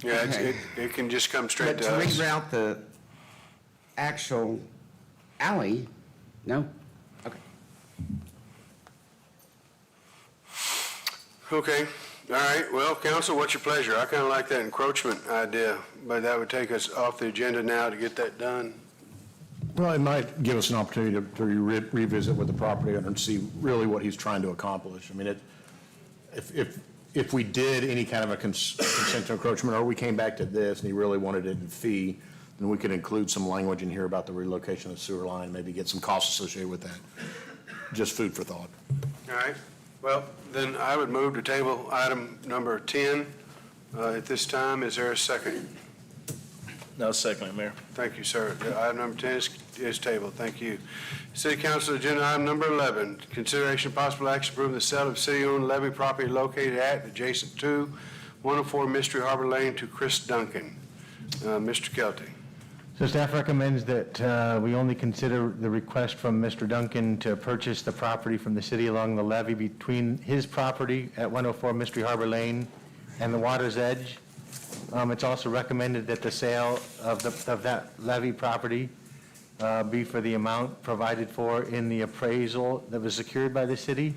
Yeah, Okay. it can just come straight But to to us. reroute the actual alley, no? Okay. Okay, all right, well, council, what's your pleasure? I kind of like that encroachment idea, but that would take us off the agenda now to get that done. Well, it might give us an opportunity to revisit with the property owner and see really what he's trying to accomplish. If we did any kind of a consent to encroachment, or we came back to this and he really wanted it in fee, And we could include some language in here about the relocation of the sewer line, maybe get some costs associated with that. Just food for thought. All right, well, then I would move to table item number 10 at this time. Is there a second? No, second it, Mayor. Thank you, sir. Item number 10 is tabled. Thank you. City Council agenda item number 11, consideration possible action approving the sale of city-owned levy property located at adjacent to 104 Mystery Harbor Lane to Chris Duncan. Mr. Kelty. So staff recommends that we only consider the request from Mr. Duncan to purchase the property from the city along the levee between his property at 104 Mystery Harbor Lane and the water's edge. It's also recommended that the sale of that levee property be for the amount provided for in the appraisal that was secured by the city,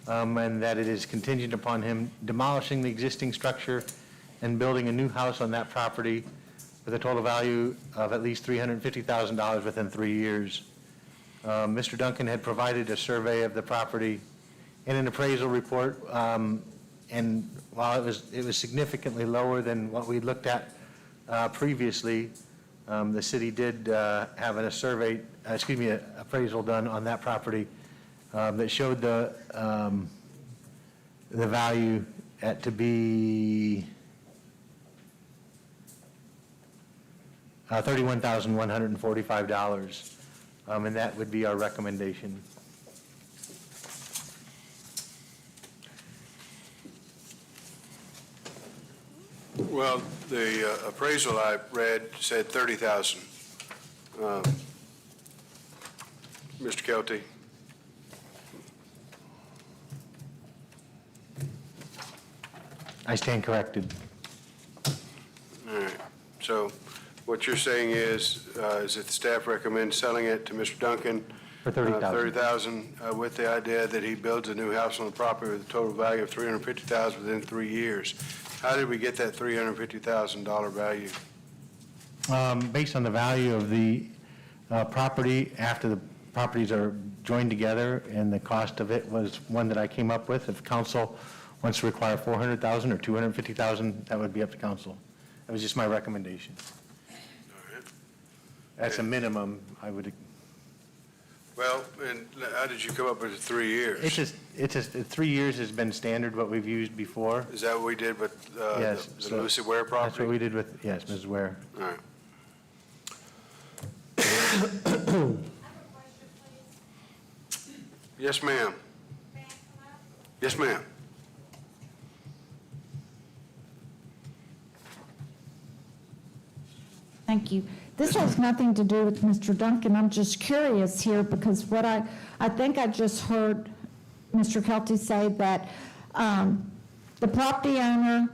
and that it is contingent upon him demolishing the existing structure and building a new house on that property with a total value of at least $350,000 within 3 years. Mr. Duncan had provided a survey of the property and an appraisal report, and while it was significantly lower than what we looked at previously, the city did have an appraisal done on that property that showed the value to be $31,145, and that would be our recommendation. Well, the appraisal I read said 30,000. Mr. Kelty. I stand corrected. All right, so what you're saying is that the staff recommends selling it to Mr. Duncan For $30,000. $30,000 with the idea that he builds a new house on the property with a total value of $350,000 within 3 years. How did we get that $350,000 value? Based on the value of the property after the properties are joined together, and the cost of it was one that I came up with. If council wants to require $400,000 or $250,000, that would be up to council. That was just my recommendation. All right. That's a minimum, I would. Well, and how did you come up with the 3 years? It's just 3 years has been standard, what we've used before. Is that what we did with Yes. the so Lucy Ware property? That's what we did with, yes, Ms. Ware. All right. Yes, ma'am. Yes, ma'am. Thank you. This has nothing to do with Mr. Duncan. I'm just curious here because what I think I just heard Mr. Kelty say that the property owner,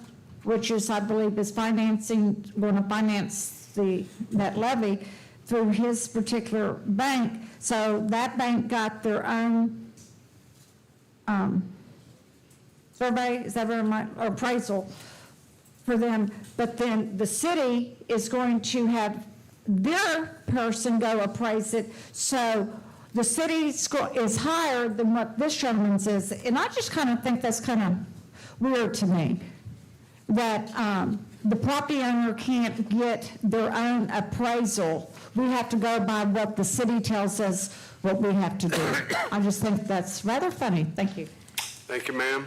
which is, I believe, is going to finance that levy through his particular bank. So that bank got their own survey, is that right, or appraisal for them. But then the city is going to have their person go appraise it. So the city is higher than what this gentleman's is. And I just kind of think that's kind of weird to me, that the property owner can't get their own appraisal. We have to go by what the city tells us what we have to do. I just think that's rather funny. Thank you. Thank you, ma'am.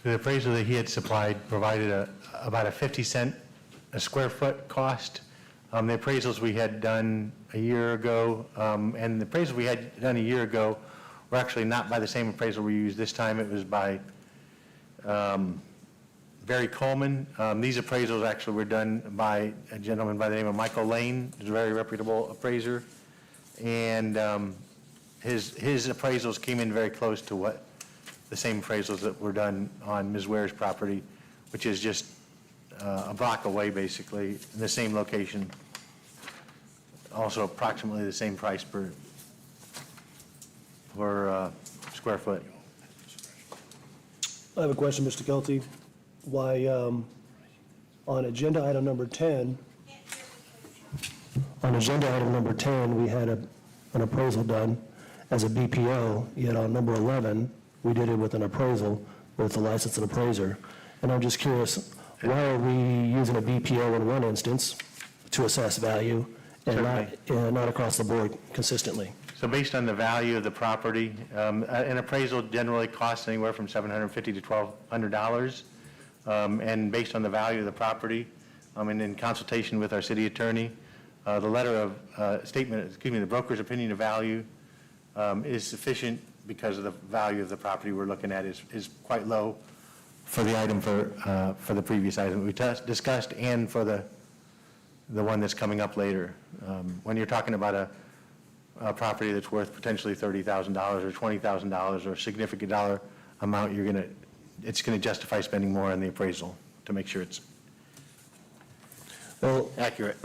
The appraisal that he had supplied provided about a 50-cent a square foot cost. The appraisals we had done a year ago, and the appraisals we had done a year ago were actually not by the same appraisal we used this time. It was by Barry Coleman. These appraisals actually were done by a gentleman by the name of Michael Lane, who's a very reputable appraiser. And his appraisals came in very close to what the same appraisals that were done on Ms. Ware's property, which is just a block away, basically, in the same location. Also approximately the same price per square foot. I have a question, Mr. Kelty. Why, on agenda item number 10, we had an appraisal done as a BPO, yet on number 11, we did it with an appraisal with a licensed appraiser. And I'm just curious, why are we using a BPO in one instance to assess value and not across the board consistently? So based on the value of the property, an appraisal generally costs anywhere from $750 to $1,200. And based on the value of the property, and in consultation with our city attorney, the letter of the broker's opinion of value is sufficient because of the value of the property we're looking at is quite low for the item for the previous item we discussed and for the one that's coming up later. When you're talking about a property that's worth potentially $30,000 or $20,000 or a significant dollar amount, it's going to justify spending more on the appraisal to make sure it's accurate.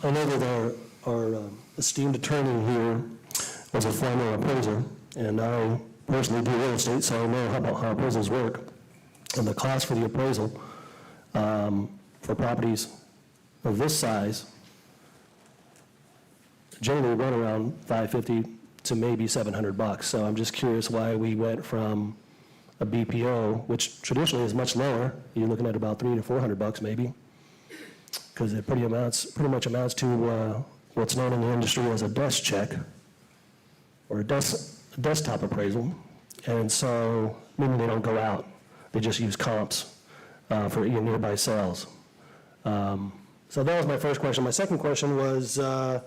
I know that our esteemed attorney here was a former appraiser, and I personally do real estate, so I know how appraisals work. And the cost for the appraisal for properties of this size generally run around $550 to maybe $700. So I'm just curious why we went from a BPO, which traditionally is much lower. You're looking at about $300 to $400 maybe, because it pretty much amounts to what's known in the industry as a desk check or a desktop appraisal. And so, meaning they don't go out, they just use comps for nearby sales. So that was my first question. My second question was, were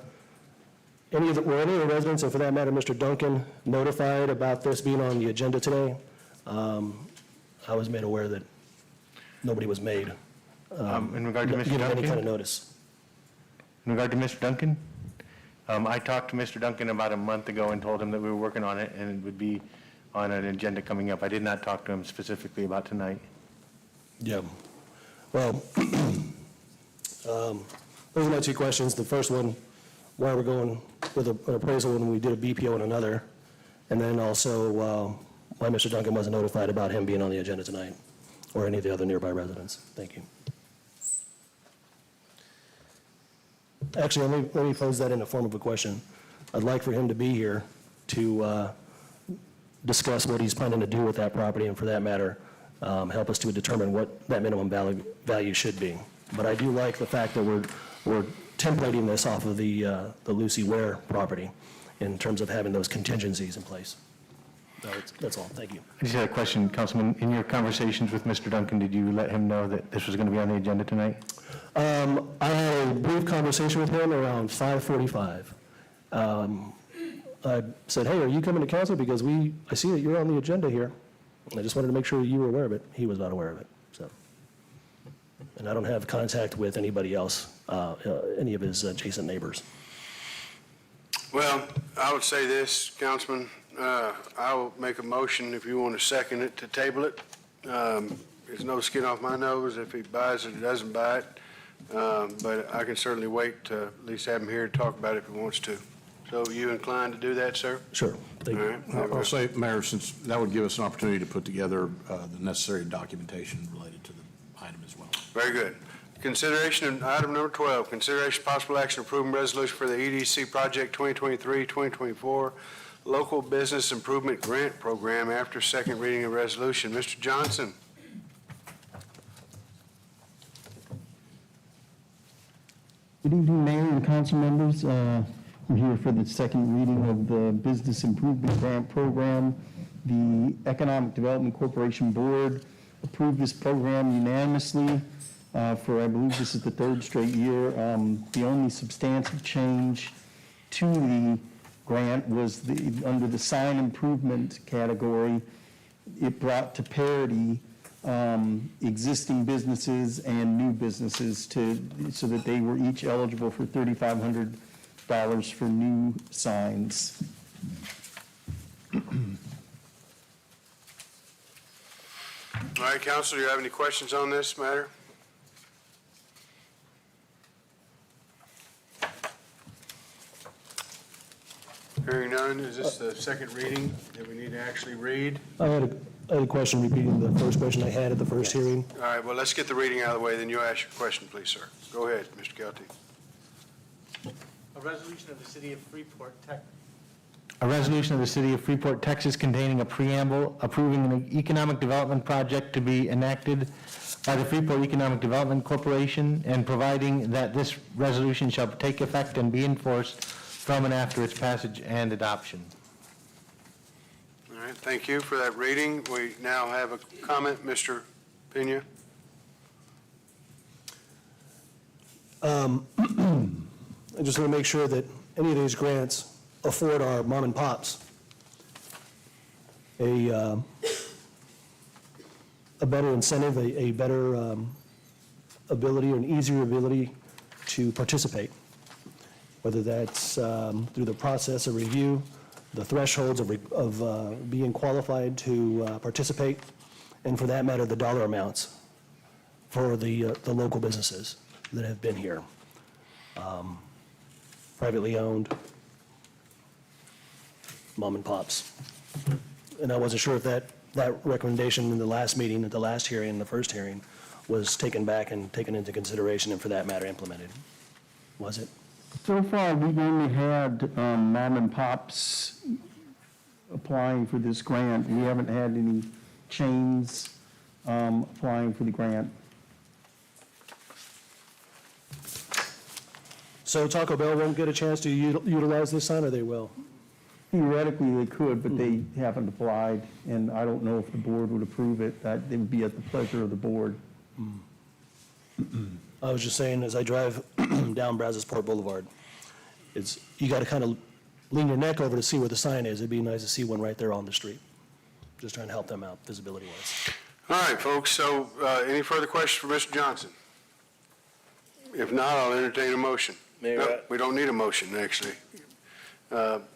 any of the residents, and for that matter, Mr. Duncan, notified about this being on the agenda today? I was made aware that nobody was made. In regard to Mr. Given any Duncan? kind of notice. In regard to Mr. Duncan, I talked to Mr. Duncan about a month ago and told him that we were working on it and it would be on an agenda coming up. I did not talk to him specifically about tonight. Yeah. Well, those are my two questions. The first one, why we're going with an appraisal when we did a BPO in another, and then also why Mr. Duncan wasn't notified about him being on the agenda tonight, or any of the other nearby residents. Thank you. Actually, let me pose that in the form of a question. I'd like for him to be here to discuss what he's planning to do with that property, and for that matter, help us to determine what that minimum value should be. But I do like the fact that we're templating this off of the Lucy Ware property in terms of having those contingencies in place. That's all. Thank you. I just had a question, Councilman. In your conversations with Mr. Duncan, did you let him know that this was going to be on the agenda tonight? I had a brief conversation with him around 5:45. I said, hey, are you coming to council? Because I see that you're on the agenda here. I just wanted to make sure you were aware of it. He was not aware of it, so. And I don't have contact with anybody else, any of his adjacent neighbors. Well, I would say this, Councilman, I will make a motion if you want to second it to table it. There's no skin off my nose if he buys it or doesn't buy it, but I can certainly wait to at least have him here to talk about it if he wants to. So are you inclined to do that, sir? Sure. Thank you. All right. I'll say, Mayor, since that would give us an opportunity to put together the necessary documentation related to the item as well. Very good. Consideration of item number 12, consideration possible action approving resolution for the EDC project 2023-2024 local business improvement grant program after second reading of resolution. Mr. Johnson. Good evening, Mayor and council members. We're here for the second reading of the Business Improvement Grant Program. The Economic Development Corporation Board approved this program unanimously for, I believe this is the third straight year. The only substantive change to the grant was under the sign improvement category, it brought to parity existing businesses and new businesses so that they were each eligible for $3,500 for new signs. All right, Council, do you have any questions on this matter? Hearing none, is this the second reading that we need to actually read? I had a question repeating the first question I had at the first hearing. All right, well, let's get the reading out of the way, then you'll ask your question, please, sir. Go ahead, Mr. Kelty. A resolution of the City of Freeport, a resolution of the City of Freeport, Texas containing a preamble approving an economic development project to be enacted by the Freeport Economic Development Corporation and providing that this resolution shall take effect and be enforced from and after its passage and adoption. All right, thank you for that reading. We now have a comment, Mr. Pena. I just want to make sure that any of these grants afford our mom and pops a better incentive, a better ability, or an easier ability to participate, whether that's through the process of review, the thresholds of being qualified to participate, and for that matter, the dollar amounts for the local businesses that have been here, privately owned, mom and pops. And I wasn't sure if that recommendation in the last meeting, at the last hearing, the first hearing, was taken back and taken into consideration and for that matter implemented. Was it? So far, we've only had mom and pops applying for this grant. We haven't had any chains applying for the grant. So Taco Bell won't get a chance to utilize this sign, or they will? Theoretically, they could, but they haven't applied, and I don't know if the board would approve it. That it would be at the pleasure of the board. I was just saying, as I drive down Brazosport Boulevard, you got to kind of lean your neck over to see where the sign is. It'd be nice to see one right there on the street. Just trying to help them out, visibility-wise. All right, folks, so any further questions for Mr. Johnson? If not, I'll entertain a motion. Mayor, No, we don't need a motion, actually.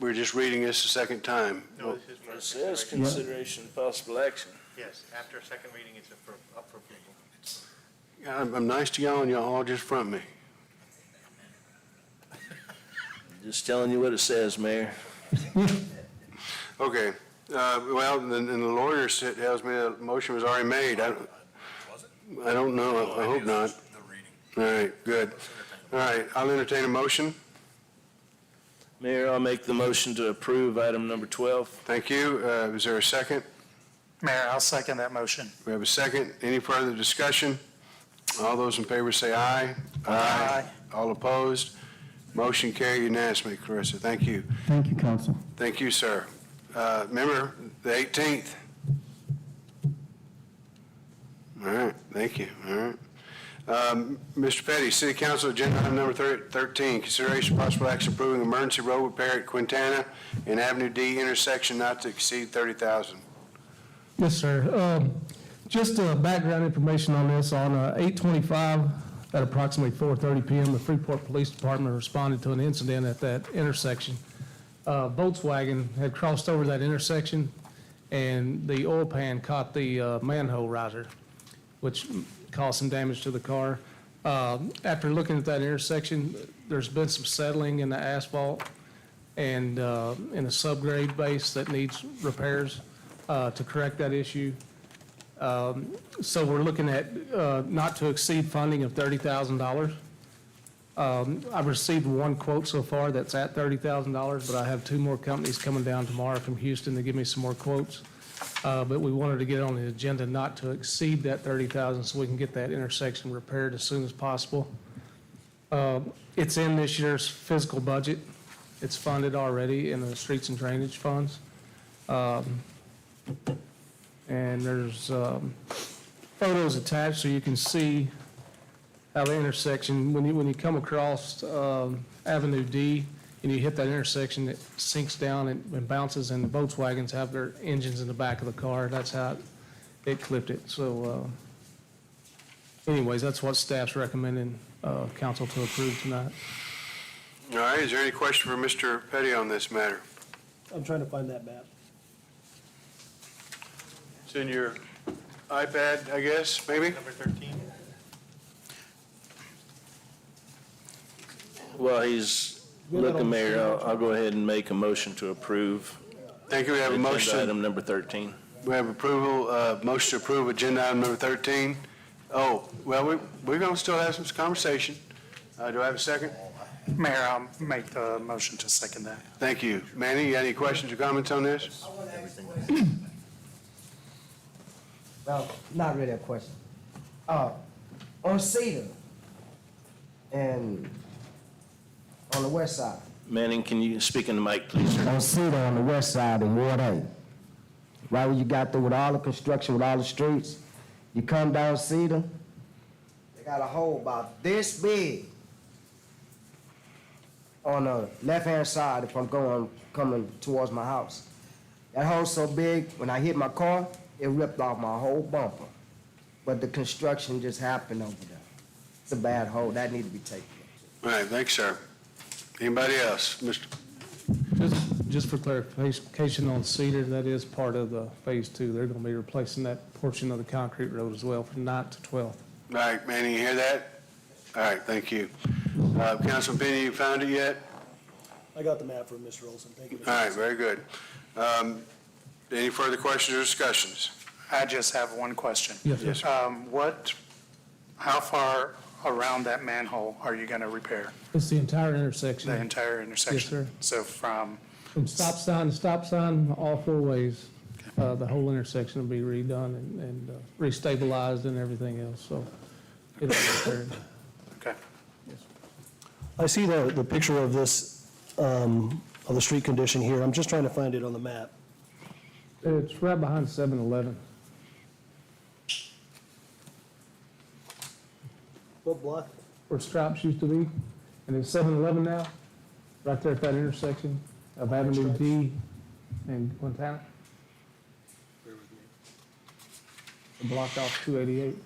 We're just reading this a second time. It says consideration of possible action. Yes, after a second reading, it's up for approval. I'm nice to y'all, and y'all all just front me. Just telling you what it says, Mayor. Okay, well, and the lawyer tells me the motion was already made. I don't know, I hope not. All right, good. All right, I'll entertain a motion. Mayor, I'll make the motion to approve item number 12. Thank you. Is there a second? Mayor, I'll second that motion. We have a second. Any further discussion? All those in favor say aye. Aye. All opposed? Motion carried unanimously, Clarissa. Thank you. Thank you, Council. Thank you, sir. Remember, the 18th. All right, thank you. All right. Mr. Petty, City Council Agenda Item Number 13, consideration of possible action approving emergency road repair at Quintana and Avenue D intersection not to exceed $30,000. Yes, sir. Just background information on this. On 8/25 at approximately 4:30 p.m., the Freeport Police Department responded to an incident at that intersection. Volkswagen had crossed over that intersection, and the oil pan caught the manhole riser, which caused some damage to the car. After looking at that intersection, there's been some settling in the asphalt and in a subgrade base that needs repairs to correct that issue. So we're looking at not to exceed funding of $30,000. I've received one quote so far that's at $30,000, but I have two more companies coming down tomorrow from Houston to give me some more quotes. But we wanted to get on the agenda not to exceed that $30,000 so we can get that intersection repaired as soon as possible. It's in this year's fiscal budget. It's funded already in the streets and drainage funds. And there's photos attached so you can see how the intersection, when you come across Avenue D and you hit that intersection, it sinks down and bounces, and the Volkswagens have their engines in the back of the car. That's how it clipped it. So anyways, that's what staff's recommending council to approve tonight. All right, is there any question for Mr. Petty on this matter? I'm trying to find that map. It's in your iPad, I guess, maybe? Number 13. While he's looking, Mayor, I'll go ahead and make a motion to approve. Thank you. We have a agenda motion. Item number 13. We have approval, motion to approve agenda item number 13. Oh, well, we're going to still have some conversation. Do I have a second? Mayor, I'll make the motion to second that. Thank you. Manny, you got any questions or comments on this? Well, not really a question. On Cedar and on the west side. Manning, can you speak in the mic, please, sir? On Cedar on the west side in Ward A. Right where you got there with all the construction, with all the streets, you come down Cedar, they got a hole about this big on the left-hand side if I'm coming towards my house. That hole's so big, when I hit my car, it ripped off my whole bumper. But the construction just happened over there. It's a bad hole, that needs to be taken care All right, thanks, sir. Anybody else? Mr. Just for clarification on Cedar, that is part of the Phase 2. They're going to be replacing that portion of the concrete road as well from 9th to 12th. All right, Manny, you hear that? All right, thank you. Councilman Penny, you found it yet? I got the map from Mr. Olson. Thank you. Mr. All right, Olson. very good. Any further questions or discussions? I just have one question. Yes, sir. How far around that manhole are you going to repair? It's the entire intersection. The entire intersection? Yes, sir. So from, Stop sign to stop sign, all four ways. The whole intersection will be redone and restabilized and everything else, so it'll be repaired. okay. I see the picture of this, of the street condition here. I'm just trying to find it on the map. It's right behind 7-Eleven. What block? Where Stripes used to be, and it's 7-Eleven now, right there at that intersection of Avenue D and Quintana. Blocked off 288.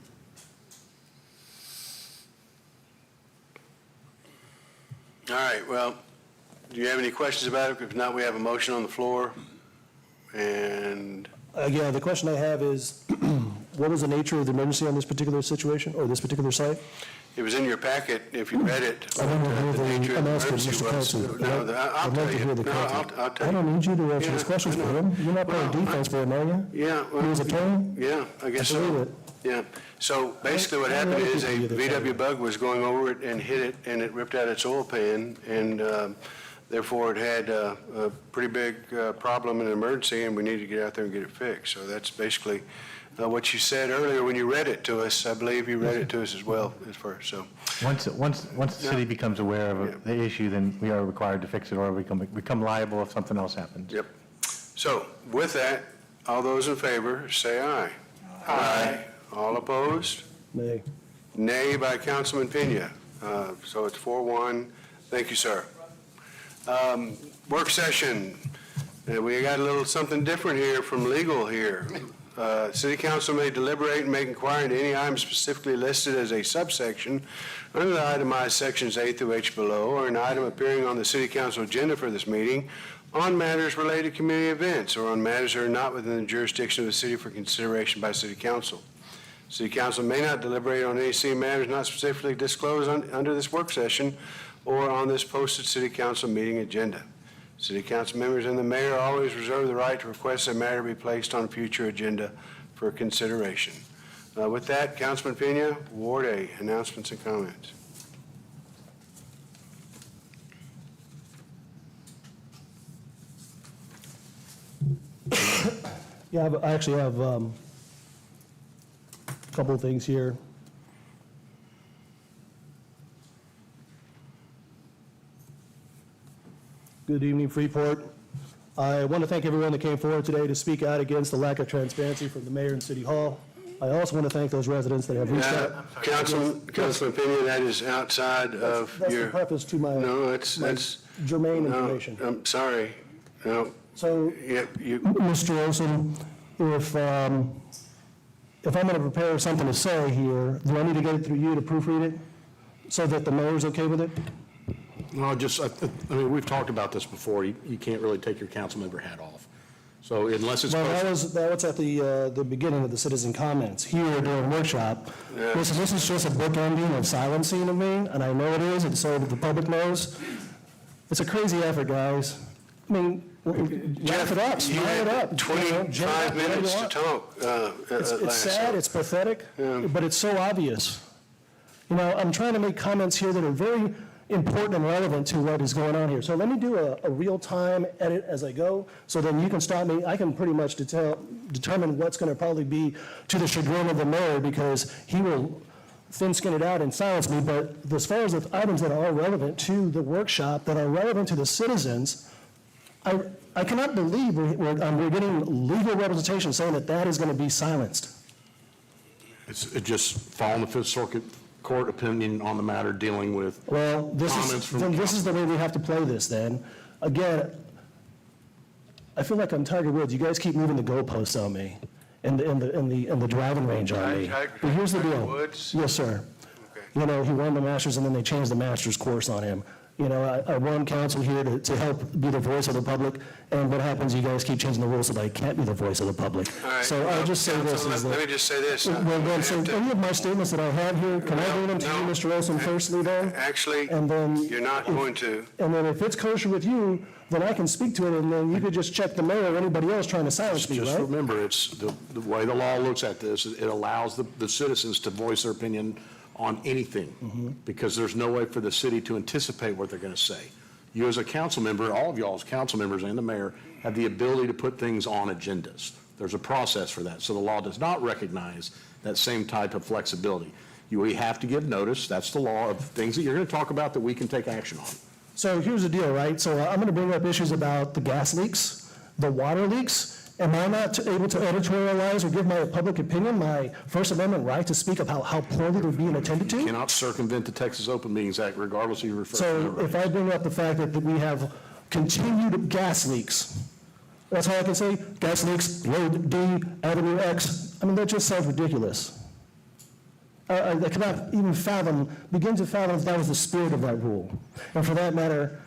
All right, well, do you have any questions about it? If not, we have a motion on the floor. And Yeah, the question I have is, what was the nature of the emergency on this particular situation, or this particular site? it was in your packet, if you read it. I don't know what who the nature of I'm the asking emergency Mr. was. Coulson. No, I'll I'd tell like to you. hear the No, content. I'll tell I you. don't need you to answer these Yeah, questions I for know. him. You're not playing defense for him, are you? Yeah. well, He was a attorney? Yeah, I guess I believe so. it. Yeah. So basically what happened is a VW bug was going over it and hit it, and it ripped out its oil pan, and therefore it had a pretty big problem and emergency, and we needed to get out there and get it fixed. So that's basically what you said earlier when you read it to us. I believe you read it to us as well at first, so. Once the city becomes aware of the issue, then we are required to fix it, or we become liable if something else happens. Yep. So with that, all those in favor, say aye. Aye. All opposed? Nay. Nay by Councilman Pena. So it's 4-1. Thank you, sir. Work session. We got a little something different here from legal here. City council may deliberate and make inquiry into any item specifically listed as a subsection under the itemized sections A through H below, or an item appearing on the city council agenda for this meeting on matters related to community events or on matters that are not within the jurisdiction of the city for consideration by city council. City council may not deliberate on any city matters not specifically disclosed under this work session or on this posted city council meeting agenda. City council members and the mayor always reserve the right to request a matter be placed on a future agenda for consideration. With that, Councilman Pena, Ward A, announcements and comments. Yeah, I actually have a couple of things here. Good evening, Freeport. I want to thank everyone that came forward today to speak out against the lack of transparency from the mayor and City Hall. I also want to thank those residents that have reached out. Councilman Pena, that is outside of That's your. the preface to my No, that's germane no, information. I'm sorry. No. So, Mr. Olson, if I'm going to prepare something to say here, do I need to get it through you to proofread it so that the mayor's okay with it? No, just, I mean, we've talked about this before. You can't really take your council member hat off. So unless it's. Well, that was at the beginning of the citizen comments. Here during workshop, listen, this is just a bookending of silencing of me, and I know it is, and so that the public knows. It's a crazy effort, guys. I mean, wrap it up, smile it up. 25 minutes to talk. It's sad, it's pathetic, but it's so obvious. You know, I'm trying to make comments here that are very important and relevant to what is going on here. So let me do a real-time edit as I go, so then you can stop me. I can pretty much determine what's going to probably be to the chagrin of the mayor, because he will thin-skin it out and silence me. But as far as the items that are relevant to the workshop, that are relevant to the citizens, I cannot believe we're getting legal representation saying that that is going to be silenced. It just following the Fifth Circuit Court opinion on the matter dealing with Well, comments from this is the way we have to play this then. Again, I feel like I'm Tiger Woods. You guys keep moving the goalposts on me and the driving range on me. But here's the Tiger deal. Woods? Yes, sir. Okay. You know, he won the Masters and then they changed the Masters course on him. You know, I won council here to help be the voice of the public, and what happens, you guys keep changing the rules so that I can't be the voice of the public. All right. So I'll just say this. Counsel, is let that- me just say this. Well, then, so any of my statements that I have here, can I bring them to you, No. Mr. Olson, firstly then? Actually, And then. you're not going to. And then if it's kosher with you, then I can speak to it, and then you could just check the mayor or anybody else trying to silence me, Just right? remember, it's the way the law looks at this, it allows the citizens to voice their opinion on anything, because there's no way for the city to anticipate what they're going to say. You as a council member, all of y'all as council members and the mayor, have the ability to put things on agendas. There's a process for that. So the law does not recognize that same type of flexibility. We have to give notice. That's the law of things that you're going to talk about that we can take action on. So here's the deal, right? So I'm going to bring up issues about the gas leaks, the water leaks. Am I not able to editorialize or give my public opinion, my First Amendment right to speak about how poorly they're being attended to? You cannot circumvent the Texas Open Meetings Act regardless of your first So amendment. if I bring up the fact that we have continued gas leaks, that's all I can say? Gas leaks, Road D, Avenue X, I mean, that just sounds ridiculous. I cannot even begin to fathom if that was the spirit of that rule. And for that matter,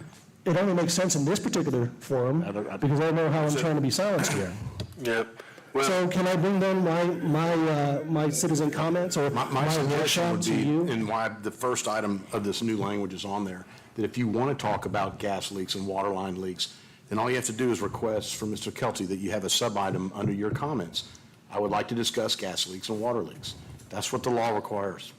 it only makes sense in this particular forum, because I know how I'm trying to be silenced here. Yep. Well, So can I bring then my citizen comments or My my suggestion workshop would to be, you? and why the first item of this new language is on there, that if you want to talk about gas leaks and water line leaks, then all you have to do is request from Mr. Kelty that you have a sub-item under your comments. I would like to discuss gas leaks and water leaks. That's what the law requires.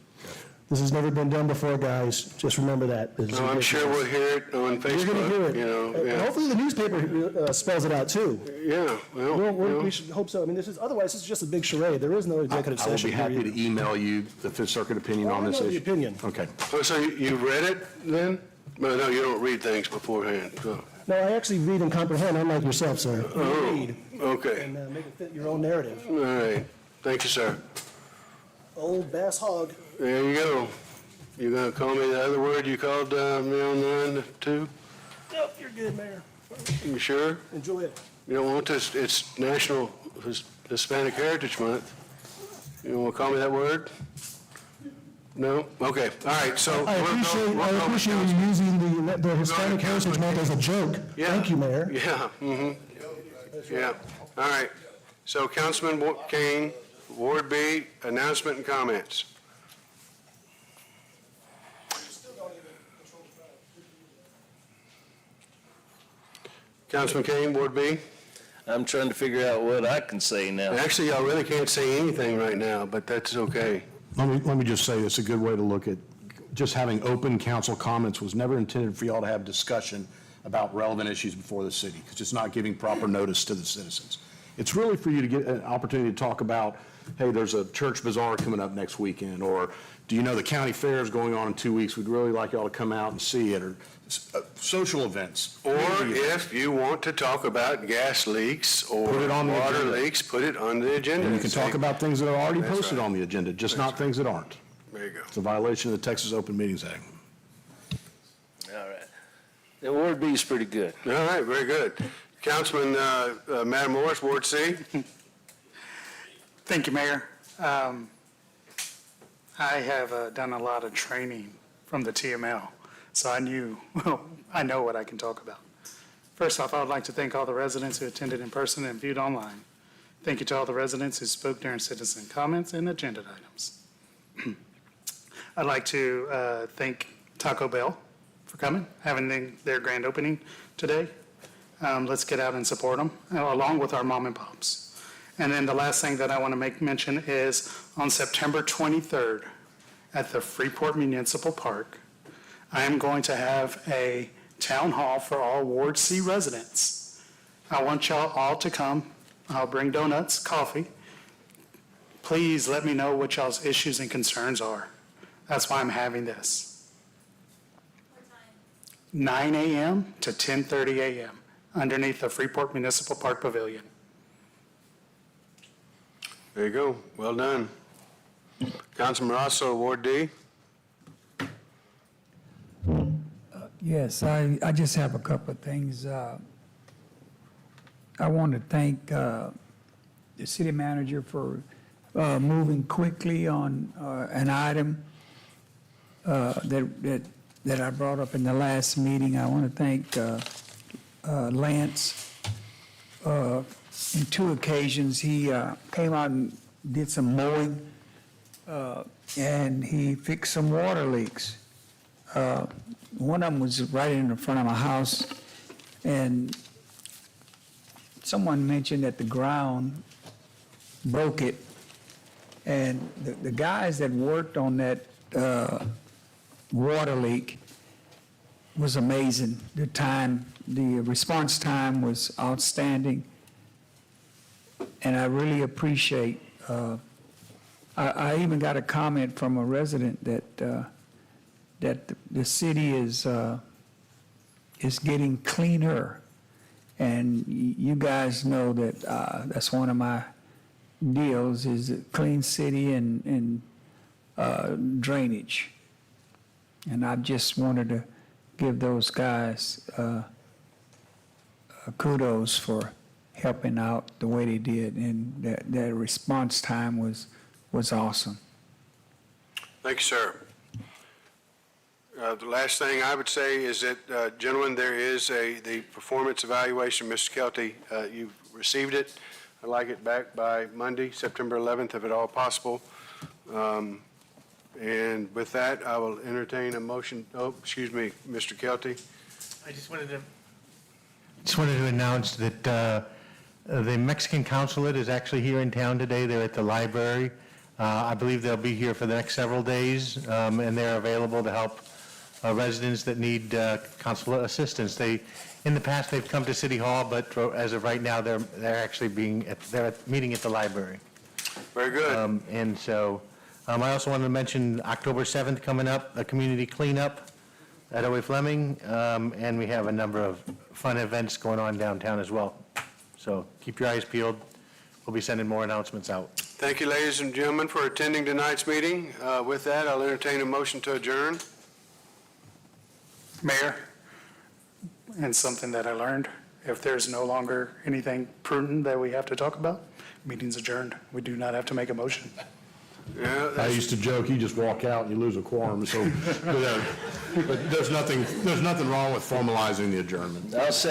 This has never been done before, guys. Just remember that. This is no, I'm sure we'll ridiculous. hear it on Facebook. You're going to hear it. You know, And yeah. hopefully the newspaper spells it out too. Yeah, well, you know. We should hope so. I mean, otherwise this is just a big charade. There is no executive I will session be here happy either. to email you the Fifth Circuit opinion on this I know issue. the opinion. Okay. Oh, so you read it then? Well, no, you don't read things beforehand. So. No, I actually read and comprehend, unlike yourself, sir. You Oh, read okay. and make it fit your own narrative. All right. Thank you, sir. Old bass hog. There you go. You gonna call me the other word you called me on line two? Yep, you're good, Mayor. You sure? Enjoy it. You don't want this? It's National Hispanic Heritage Month. You don't want to call me that word? No? Okay. All right. So I appreciate you using the Hispanic Heritage Month as a joke. Yeah. Thank you, Mayor. Yeah. Mm-hmm. Yeah. All right. So Councilman Kane, Ward B, announcement and comments. Councilman Kane, Ward B. I'm trying to figure out what I can say now. Actually, y'all really can't say anything right now, but that's okay. Let me just say, it's a good way to look at, just having open council comments was never intended for y'all to have discussion about relevant issues before the city, because it's not giving proper notice to the citizens. It's really for you to get an opportunity to talk about, hey, there's a church bazaar coming up next weekend, or do you know the county fair is going on in 2 weeks? We'd really like y'all to come out and see it, or social events. Or if you want to talk about gas leaks or Put it on the water agenda. leaks, put it on the agenda. And you can Say- talk about things that are already That's posted right. on the agenda, just not things that aren't. There you go. It's a violation of the Texas Open Meetings Act. All right. The Ward B is pretty good. All right, very good. Councilman, Madam Morris, Ward C. Thank you, Mayor. I have done a lot of training from the TML, so I know what I can talk about. First off, I would like to thank all the residents who attended in person and viewed online. Thank you to all the residents who spoke during citizen comments and agenda items. I'd like to thank Taco Bell for coming, having their grand opening today. Let's get out and support them, along with our mom and pops. And then the last thing that I want to make mention is on September 23rd at the Freeport Municipal Park, I am going to have a town hall for all Ward C residents. I want y'all all to come. I'll bring donuts, coffee. Please let me know what y'all's issues and concerns are. That's why I'm having this. 9 a.m. to 10:30 a.m. underneath the Freeport Municipal Park Pavilion. There you go. Well done. Councilman Rosso, Ward D. Yes, I just have a couple of things. I want to thank the city manager for moving quickly on an item that I brought up in the last meeting. I want to thank Lance. In 2 occasions, he came out and did some mowing, and he fixed some water leaks. One of them was right in the front of my house, and someone mentioned that the ground broke it, and the guys that worked on that water leak was amazing. The response time was outstanding, and I really appreciate. I even got a comment from a resident that the city is getting cleaner, and you guys know that that's one of my deals is a clean city and drainage. And I just wanted to give those guys kudos for helping out the way they did, and their response time was awesome. Thank you, sir. The last thing I would say is that, gentlemen, there is the performance evaluation. Mr. Kelty, you've received it. I'd like it back by Monday, September 11th, if at all possible. And with that, I will entertain a motion. Oh, excuse me, Mr. Kelty. I just wanted to announce that the Mexican consulate is actually here in town today. They're at the library. I believe they'll be here for the next several days, and they're available to help residents that need consulate assistance. In the past, they've come to City Hall, but as of right now, they're actually meeting at the library. Very good. And so I also wanted to mention October 7th coming up, a community cleanup at O.A. Fleming, and we have a number of fun events going on downtown as well. So keep your eyes peeled. We'll be sending more announcements out. Thank you, ladies and gentlemen, for attending tonight's meeting. With that, I'll entertain a motion to adjourn. Mayor, and something that I learned, if there's no longer anything prudent that we have to talk about, meeting's adjourned. We do not have to make a motion. Yeah, I used to joke, you just walk out and you lose a quorum, so, but there's nothing wrong with formalizing the adjournment. I'll say